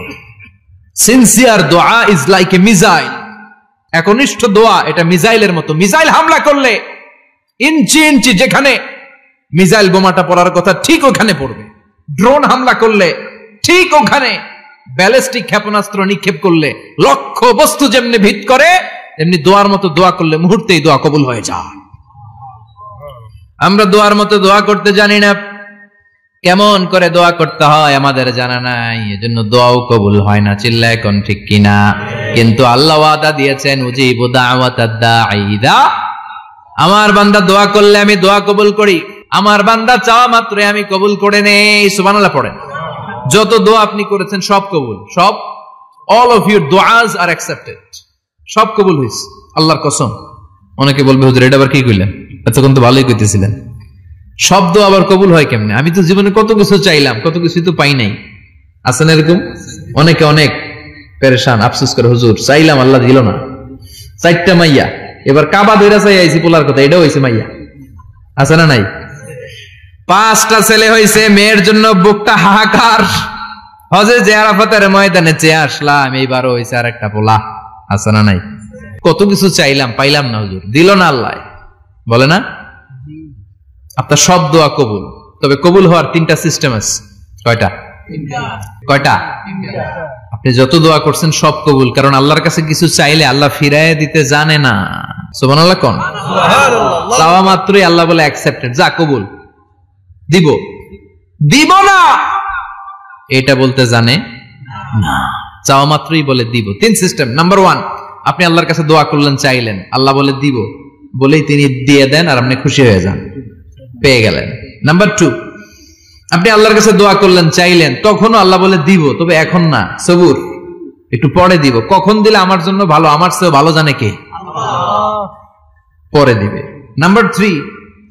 Speaker 1: সিনসিয়ার দোয়া ইজ লাইক এ মিসাইল। একনিষ্ঠ দোয়া এটা মিসাইলের মতো। মিসাইল হামলা করলে ইঞ্চি ইঞ্চি যেখানে মিসাইল বোমাটা পড়ার কথা ঠিক ওখানে পড়বে। ড্রোন হামলা করলে ঠিক ওখানে ব্যালিস্টিক ক্ষেপণাস্ত্র নিক্ষেপ করলে লক্ষ বস্তু যেমনি ভিত করে, এমনি দোয়ার মতো দোয়া করলে মুহূর্তেই দোয়া কবুল হয়ে যায়। আমরা দোয়ার মতো দোয়া করতে জানি না, কেমন করে দোয়া করতে হয় আমাদের জানা নাই, এজন্য দোয়াও কবুল হয় না। চিল্লায় কোন ঠিক কিনা? কিন্তু আল্লাহ ওয়াদা দিয়েছেন, উজিবু দাওয়াতাদ দাঈ ইযা, আমার বান্দা দোয়া করলে আমি দোয়া কবুল করি, আমার বান্দা চাওয়া মাত্রই আমি কবুল করে নেই। সুবহানাল্লাহ পড়েন। যত দোয়া আপনি করেছেন সব কবুল, সব, অল অফ ইউর দুআস আর অ্যাকসেপ্টেড, সব কবুল হয়েছে আল্লাহর কসম। অনেকে বলবে হুজুর এটা আবার কি কইলেন, এতক্ষণ তো ভালোই কইতেছিলেন, সব দোয়া আবার কবুল হয় কেমনে? আমি তো জীবনে কত কিছু চাইলাম, কত কিছু তো পাই নাই। আছেন এরকম অনেকে, অনেক পেরেশান, আফসোস করে হুজুর চাইলাম আল্লাহ দিল না। 4টা মাইয়া, এবার কাবা ধইরা চাই আইছি পোলার কথা, এটাও হইছে মাইয়া, আছে না নাই? 5টা ছেলে হইছে, মেয়ের জন্য বুকটা হাহাকার। হজে যে আরাফাতের ময়দানে চেয়ে আসলাম, এইবারও হইছে আর একটা পোলা, আছে না নাই? কত কিছু চাইলাম, পাইলাম না হুজুর, দিল না আল্লাহ, বলে না? আপনার সব দোয়া কবুল, তবে কবুল হওয়ার 3টা সিস্টেম আছে। কয়টা? কয়টা? আপনি যত দোয়া করছেন সব কবুল, কারণ আল্লাহর কাছে কিছু চাইলে আল্লাহ ফিরায় দিতে জানে না। সুবহানাল্লাহ কোন? চাওয়া মাত্রই আল্লাহ বলে অ্যাকসেপ্টেড, যা কবুল, দিব দিব না এটা বলতে জানে না, চাওয়া মাত্রই বলে দিব। 3 সিস্টেম। নাম্বার 1, আপনি আল্লাহর কাছে দোয়া করলেন, চাইলেন, আল্লাহ বলে দিব, বলেই তিনি দিয়ে দেন আর আপনি খুশি হয়ে যান, পেয়ে গেলেন। নাম্বার 2, আপনি আল্লাহর কাছে দোয়া করলেন, চাইলেন, তখনও আল্লাহ বলে দিব, তবে এখন না, সবুর, একটু পরে দিব। কখন দিলে আমার জন্য ভালো, আমার চেয়ে ভালো জানে কে? আল্লাহ, পরে দিবে। নাম্বার 3,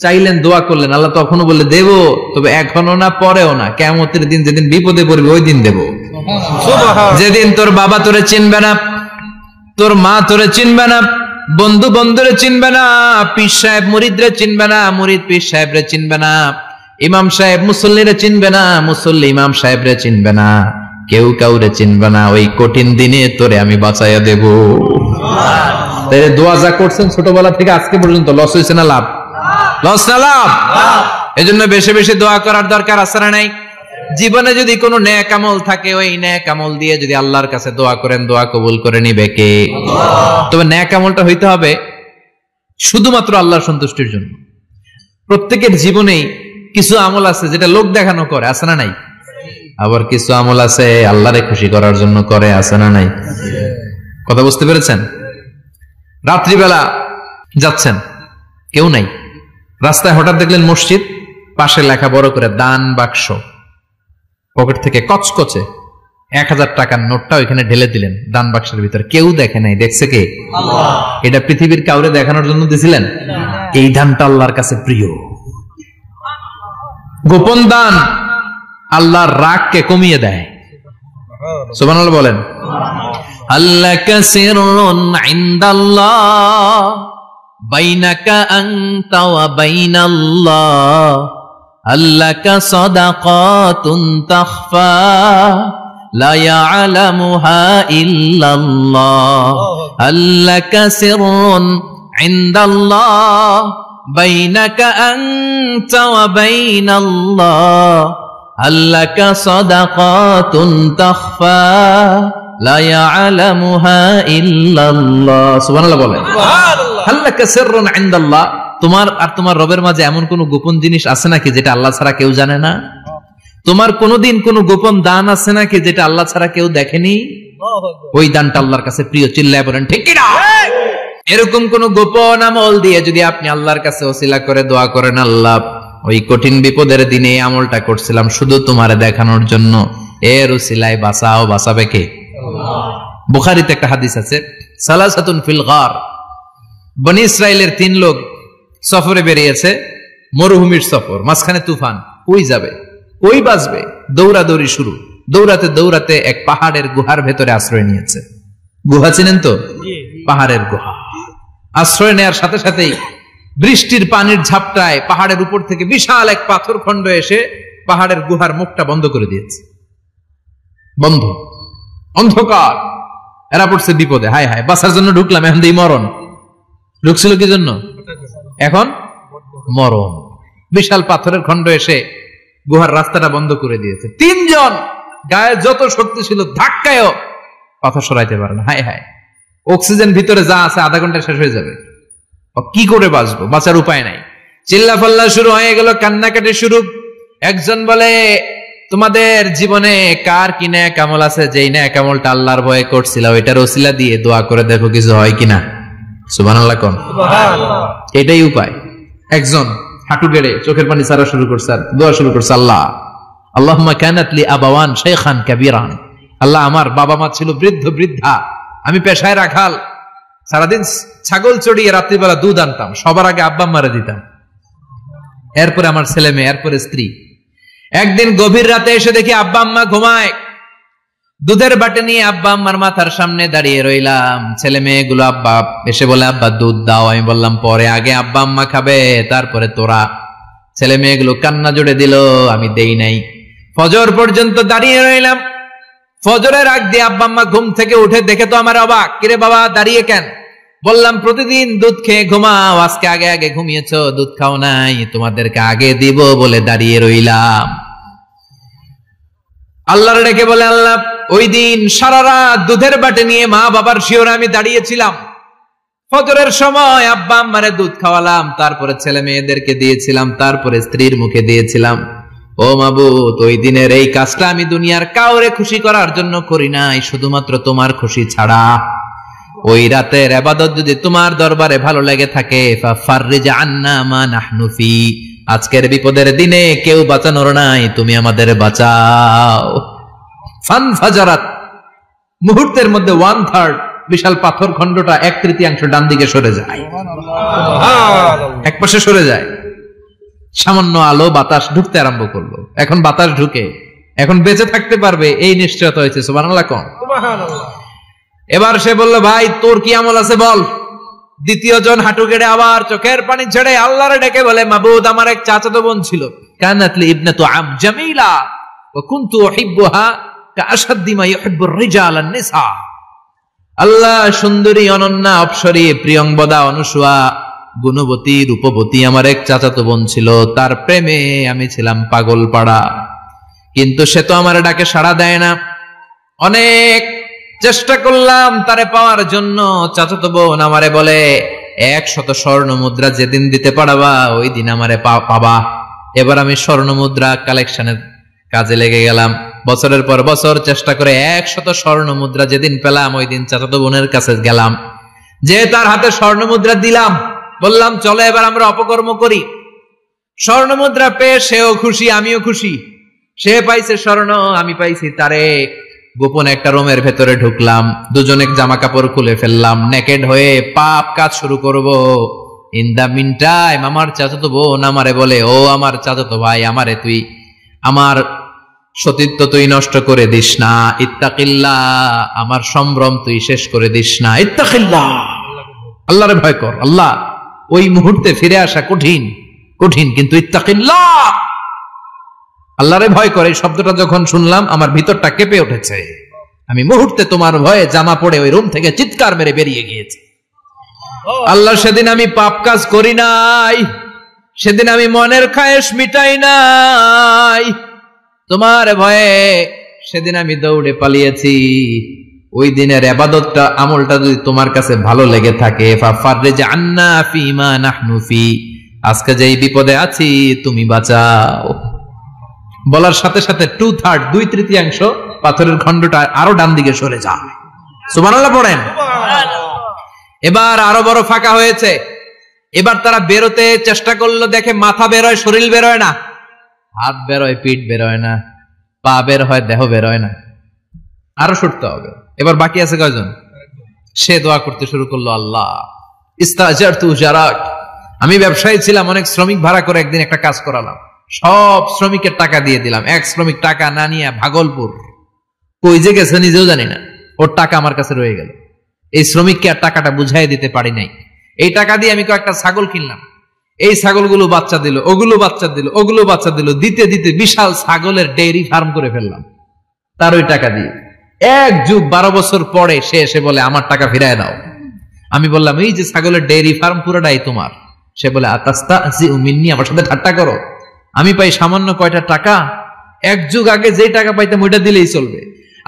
Speaker 1: চাইলেন, দোয়া করলেন, আল্লাহ তখনও বলে দেব, তবে এখনো না, পরেও না, কিয়ামতের দিন যেদিন বিপদে পড়বে ওই দিন দেব। যেদিন তোর বাবা তোরে চিনবে না, তোর মা তোরে চিনবে না, বন্ধু বন্ধুরে চিনবে না, পীর সাহেব মুরিদরে চিনবে না, মুরিদ পীর সাহেবরে চিনবে না, ইমাম সাহেব মুসল্লিরে চিনবে না, মুসল্লি ইমাম সাহেবরে চিনবে না, কেউ কাউরে চিনবে না। ওই কঠিন দিনে তোরে আমি বাঁচাইয়া দেব। তাই দোয়া যা করছেন ছোটবেলা থেকে আজকে পর্যন্ত, লস হয়েছে না লাভ? লস না লাভ? এজন্য বেশি বেশি দোয়া করার দরকার আছে না নাই? জীবনে যদি কোনো নেক আমল থাকে, ওই নেক আমল দিয়ে যদি আল্লাহর কাছে দোয়া করেন, দোয়া কবুল করে নিবে কে? তবে নেক আমলটা হইতে হবে শুধুমাত্র আল্লাহর সন্তুষ্টির জন্য। প্রত্যেকের জীবনেই কিছু আমল আছে যেটা লোক দেখানো করে, আছে না নাই? আবার কিছু আমল আছে আল্লাহরে খুশি করার জন্য করে, আছে না নাই? কথা বুঝতে পেরেছেন? রাত্রিবেলা যাচ্ছেন, কেউ নাই, রাস্তায় হঠাৎ দেখলেন মসজিদ, পাশে লেখা বড় করে দান বাক্স, পকেট থেকে কচকচে 1000 টাকার নোটটা ওইখানে ঢেলে দিলেন দান বাক্সের ভিতরে। কেউ দেখে নাই, দেখছে কে? আল্লাহ। এটা পৃথিবীর কাউরে দেখানোর জন্য দিছিলেন? এই দানটা আল্লাহর কাছে প্রিয়। গোপন দান আল্লাহর রাগকে কমিয়ে দেয়। সুবহানাল্লাহ বলেন। আল্লাকা সিররুন ইনদাল্লাহ বাইনাকা আনতা ওয়া বাইনাল্লাহ, আল্লাকা সাদাকাতুন তাখফা লা ইয়ালামুহা ইল্লাল্লাহ, আল্লাকা সিররুন ইনদাল্লাহ বাইনাকা আনতা ওয়া বাইনাল্লাহ, আল্লাকা সাদাকাতুন তাখফা লা ইয়ালামুহা ইল্লাল্লাহ। সুবহানাল্লাহ বলেন। সুবহানাল্লাহ। আল্লাকা সিররুন ইনদাল্লাহ, তোমার আর তোমার রবের মাঝে এমন কোন গোপন জিনিস আছে নাকি যেটা আল্লাহ ছাড়া কেউ জানে না? তোমার কোনদিন কোন গোপন দান আছে নাকি যেটা আল্লাহ ছাড়া কেউ দেখেনি? ওই দানটা আল্লাহর কাছে প্রিয়। চিল্লায় বলেন ঠিক কি না? এরকম কোন গোপন আমল দিয়ে যদি আপনি আল্লাহর কাছে ওসিলা করে দোয়া করেন, আল্লাহ ওই কঠিন বিপদের দিনে আমলটা করছিলাম শুধু তোমারে দেখানোর জন্য, এর ওসিলায় বাঁচাও, বাঁচাবে কে? আল্লাহ। বুখারীতে একটা হাদিস আছে, সালাসাতুন ফিল গার, বনি ইসরাইলের 3 লোক সফরে বেরিয়েছে, মরুভূমির সফর, মাঝখানে তুফান, ওই যাবে ওই বাঁচবে, দৌড়াদৌড়ি শুরু, দৌড়াতে দৌড়াতে এক পাহাড়ের গুহার ভেতরে আশ্রয় নিয়েছে। গুহা চিনেন তো? পাহাড়ের গুহা। আশ্রয় নেয়ার সাথে সাথেই বৃষ্টির পানির ঝাপটায় পাহাড়ের উপর থেকে বিশাল এক পাথর খণ্ড এসে পাহাড়ের গুহার মুখটা বন্ধ করে দিয়েছে। বন্ধ, অন্ধকার, এরা পড়ছে বিপদে। হায় হায়, বাঁচার জন্য ঢুকলাম, এখন দিয়ে মরণ। ঢুকছিল কি জন্য? এখন মরণ। বিশাল পাথরের খণ্ড এসে গুহার রাস্তাটা বন্ধ করে দিয়েছে। 3 জন গায়ে যত শক্তি ছিল ধাক্কায়ও পাথর সরাইতে পারে না। হায় হায়, অক্সিজেন ভিতরে যা আছে আধা ঘন্টা শেষ হয়ে যাবে, কি করে বাঁচবো? বাঁচার উপায় নাই। চিল্লা ফাল্লা শুরু হয়ে গেল, কান্নাকাটি শুরু। একজন বলে, তোমাদের জীবনে কার কি ন্যাক আমল আছে, যেই ন্যাক আমলটা আল্লাহর ভয়ে করছিল ওইটার ওসিলা দিয়ে দোয়া করে দেখো কিছু হয় কিনা। সুবহানাল্লাহ কোন, এটাই উপায়। একজন হাঁটু গেড়ে চোখের পানি ছাড়া শুরু করছে আর দোয়া শুরু করছে, আল্লাহ আল্লাহুম্মা কানাত লি আবাওয়ান শাইখান কাবীরান, আল্লাহ আমার বাবা মা ছিল বৃদ্ধ বৃদ্ধা, আমি পেশায় রাখাল, সারাদিন ছাগল চড়িয়ে রাত্রিবেলা দুধ আনতাম, সবার আগে আব্বা আম্মারে দিতাম, এরপরে আমার ছেলে মেয়ে, এরপরে স্ত্রী। একদিন গভীর রাতে এসে দেখি আব্বা আম্মা ঘুমায়, দুধের বাটি নিয়ে আব্বা আম্মার মাথার সামনে দাঁড়িয়ে রইলাম। ছেলে মেয়েগুলো আব্বা এসে বলে, আব্বা দুধ দাও। আমি বললাম পরে, আগে আব্বা আম্মা খাবে তারপরে তোরা। ছেলে মেয়েগুলো কান্না জুড়ে দিল, আমি দেই নাই। ফজর পর্যন্ত দাঁড়িয়ে রইলাম। ফজরের আগ দিয়ে আব্বা আম্মা ঘুম থেকে উঠে দেখে তো আমার অবাক, কিরে বাবা দাঁড়িয়ে কেন? বললাম প্রতিদিন দুধ খেয়ে ঘুমাও, আজকে আগে আগে ঘুমিয়েছ, দুধ খাও নাই, তোমাদেরকে আগে দিব বলে দাঁড়িয়ে রইলাম। আল্লাহর ডেকে বলে, আল্লাহ ওই দিন সারা রাত দুধের বাটি নিয়ে মা বাবার শিওরে আমি দাঁড়িয়েছিলাম, ফজরের সময় আব্বা আম্মারে দুধ খাওয়ালাম, তারপরে ছেলে মেয়েদেরকে দিয়েছিলাম, তারপরে স্ত্রীর মুখে দিয়েছিলাম। ও মাবুদ, ওই দিনের এই কাজটা আমি দুনিয়ার কাউরে খুশি করার জন্য করি নাই, শুধুমাত্র তোমার খুশি ছাড়া। ওই রাতের ইবাদত যদি তোমার দরবারে ভালো লেগে থাকে, ফাফাররিজ আন্না মা নাহনু ফি, আজকের বিপদের দিনে কেউ বাঁচানোর নাই, তুমি আমাদের বাঁচাও। ফানফাজারাত, মুহূর্তের মধ্যে 1/3 বিশাল পাথর খণ্ডটা 1/3 ডান দিকে সরে যায়, এক পাশে সরে যায়। সামান্য আলো বাতাস ঢুকতে আরম্ভ করলো। এখন বাতাস ঢুকে এখন বেঁচে থাকতে পারবে এই নিশ্চয়তা হয়েছে। সুবহানাল্লাহ কোন। এবার সে বলল, ভাই তোর কি আমল আছে বল। দ্বিতীয় জন হাঁটু গেড়ে আবার চোখের পানি ছেড়ে আল্লাহরে ডেকে বলে, মাবুদ আমার এক চাচাতো বোন ছিল, কানাতলি ইবনাতু আম জামিলা ওয়া কুনতু উহিব্বুহা কাআশাদ্দি মা ইউহিব্বুর রিজাল আন-নিসা। আল্লাহ সুন্দরী, অনন্যা, অপ্সরী, প্রিয়ংবদা, অনুসুয়া, গুণবতী, রূপবতী আমার এক চাচাতো বোন ছিল, তার প্রেমে আমি ছিলাম পাগল পাড়া, কিন্তু সে তো আমার ডাকে সাড়া দেয় না। অনেক চেষ্টা করলাম তারে পাওয়ার জন্য। চাচাতো বোন আমারে বলে, 100 স্বর্ণ মুদ্রা যেদিন দিতে পারবা ওই দিন আমারে পাবা। এবার আমি স্বর্ণ মুদ্রা কালেকশনের কাজে লেগে গেলাম। বছরের পর বছর চেষ্টা করে 100 স্বর্ণ মুদ্রা যেদিন পেলাম ওই দিন চাচাতো বোনের কাছে গেলাম, যে তার হাতে স্বর্ণ মুদ্রা দিলাম, বললাম চলো এবার আমরা অপকর্ম করি। স্বর্ণ মুদ্রা পেয়ে সেও খুশি, আমিও খুশি। সে পাইছে স্বর্ণ, আমি পাইছি তারে। গোপন একটা রুমের ভেতরে ঢুকলাম, দুজনে জামা কাপড় খুলে ফেললাম, নেকেড হয়ে পাপ কাজ শুরু করব। ইন দা মিন টাইম আমার চাচাতো বোন আমারে বলে, ও আমার চাচাতো ভাই, আমারে তুই আমার সতীত্ব তুই নষ্ট করে দিস না, ইত্তাকিল্লাহ, আমার সম্ভ্রম তুই শেষ করে দিস না, ইত্তাকিল্লাহ, আল্লাহরে ভয় কর। আল্লাহ ওই মুহূর্তে ফিরে আসা কঠিন কঠিন, কিন্তু ইত্তাকিল্লাহ, আল্লাহরে ভয় করে। এই শব্দটা যখন শুনলাম আমার ভিতরটা কেঁপে উঠেছে। আমি মুহূর্তে তোমার ভয়ে জামা পড়ে ওই রুম থেকে চিৎকার মেরে বেরিয়ে গিয়েছি। আল্লাহ সেদিন আমি পাপ কাজ করি নাই, সেদিন আমি মনের খায়েশ মিটাই নাই, তোমার ভয়ে সেদিন আমি দৌড়ে পালিয়েছি। ওই দিনের ইবাদতটা আমলটা যদি তোমার কাছে ভালো লেগে থাকে, ফাফাররিজ আন্না ফিমা নাহনু ফি, আজকে যেই বিপদে আছি তুমি বাঁচাও। বলার সাথে সাথে 2/3 2/3 পাথরের খণ্ডটা আরো ডান দিকে সরে যায়। সুবহানাল্লাহ পড়েন। এবার আরো বড় ফাঁকা হয়েছে। এবার তারা বেরোতে চেষ্টা করলো, দেখে মাথা বেরোয়, শরীর বেরোয় না, হাত বেরোয়, পিঠ বেরোয় না, পা বের হয়, দেহ বেরোয় না, আরো সরতে হবে। এবার বাকি আছে কয়জন? সে দোয়া করতে শুরু করলো, আল্লাহ ইস্তাজারতু জারাক, আমি ব্যবসায়ী ছিলাম, অনেক শ্রমিক ভাড়া করে একদিন একটা কাজ করালাম, সব শ্রমিকের টাকা দিয়ে দিলাম। এক শ্রমিক টাকা না নিয়ে ভাগলপুর কই যে গেছে নিজেও জানি না, ওর টাকা আমার কাছে রয়ে গেল। এই শ্রমিককে আর টাকাটা বুঝাই দিতে পারি নাই। এই টাকা দিয়ে আমি কয়েকটা ছাগল কিনলাম, এই ছাগলগুলো বাচ্চা দিল, ওগুলো বাচ্চা দিল, ওগুলো বাচ্চা দিল, দিতে দিতে বিশাল ছাগলের ডেইরি ফার্ম করে ফেললাম তার ওই টাকা দিয়ে। 1 যুগ 12 বছর পরে সে এসে বলে, আমার টাকা ফিরায় দাও। আমি বললাম, এই যে ছাগলের ডেইরি ফার্ম পুরোটাই তোমার। সে বলে, আতাস্তাহজিউ মিন্নি, আমার সাথে ঠাট্টা করো? আমি পাই সামান্য কয়টা টাকা, এক যুগ আগে যে টাকা পাইতাম ওইটা দিলেই চলবে।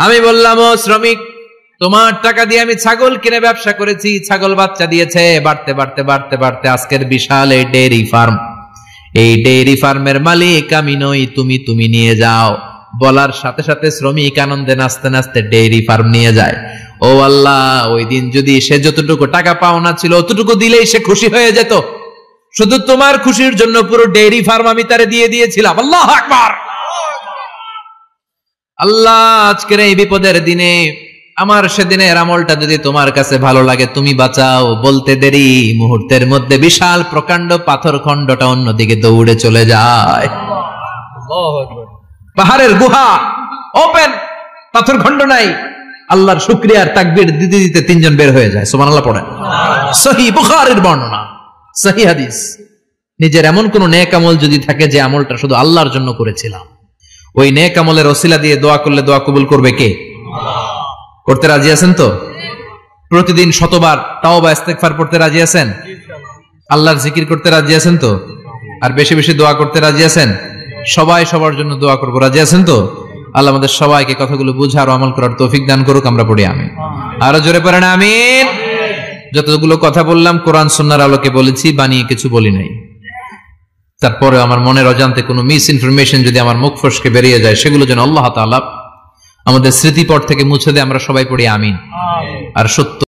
Speaker 1: আমি বললাম, ও শ্রমিক, তোমার টাকা দিয়ে আমি ছাগল কিনে ব্যবসা করেছি, ছাগল বাচ্চা দিয়েছে, বাড়তে বাড়তে বাড়তে বাড়তে আজকের বিশাল এই ডেইরি ফার্ম, এই ডেইরি ফার্মের মালিক আমি নই, তুমি নিয়ে যাও। বলার সাথে সাথে শ্রমিক আনন্দে নাচতে নাচতে ডেইরি ফার্ম নিয়ে যায়। ও আল্লাহ, ওই দিন যদি সে যতটুকু টাকা পাওনা ছিল অতটুকু দিলেই সে খুশি হয়ে যেত। শুধু তোমার খুশির জন্য পুরো ডেইরি ফার্ম আমি তারে দিয়ে দিয়েছিলাম। আল্লাহু আকবার। আল্লাহ, আজকের এই বিপদের দিনে আমার সেদিনের আমলটা যদি তোমার কাছে ভালো লাগে তুমি বাঁচাও। বলতে দেরি, মুহূর্তের মধ্যে বিশাল প্রকাণ্ড পাথর খণ্ডটা অন্যদিকে দৌড়ে চলে যায়। পাহাড়ের গুহা ওপেন, পাথর খণ্ড নাই। আল্লাহর শুকরিয়ার তাকবীর দিতে দিতে তিনজন বের হয়ে যায়। সুবহানাল্লাহ পড়েন। সহিহ বুখারীর বর্ণনা, সহিহ হাদিস। নিজের এমন কোন নেক আমল যদি থাকে যে আমলটা শুধু আল্লাহর জন্য করেছিলাম, ওই নেক আমলের ওসিলা দিয়ে দোয়া করলে দোয়া কবুল করবে কে? করতে রাজি আছেন তো? প্রতিদিন শতবার তাওবা ইস্তেগফার পড়তে রাজি আছেন? আল্লাহর জিকির করতে রাজি আছেন তো? আর বেশি বেশি দোয়া করতে রাজি আছেন? সবাই সবার জন্য দোয়া করবো, রাজি আছেন তো? আল্লাহ আমাদের সবাইকে কথাগুলো বুঝার ও আমল করার তৌফিক দান করুক। আমরা পড়ি আমিন। আরো জোরে পড়েন আমিন। যতগুলো কথা বললাম কোরআন সুন্নাহর আলোকে বলেছি, বানিয়ে কিছু বলি নাই। তারপরে আমার মনের অজান্তে কোনো মিস ইনফরমেশন যদি আমার মুখ ফসকে বেরিয়ে যায়, সেগুলো যেন আল্লাহ তাআলা আমাদের স্মৃতিপট থেকে মুছে দেয়। আমরা সবাই পড়ি আমিন। আর সত্য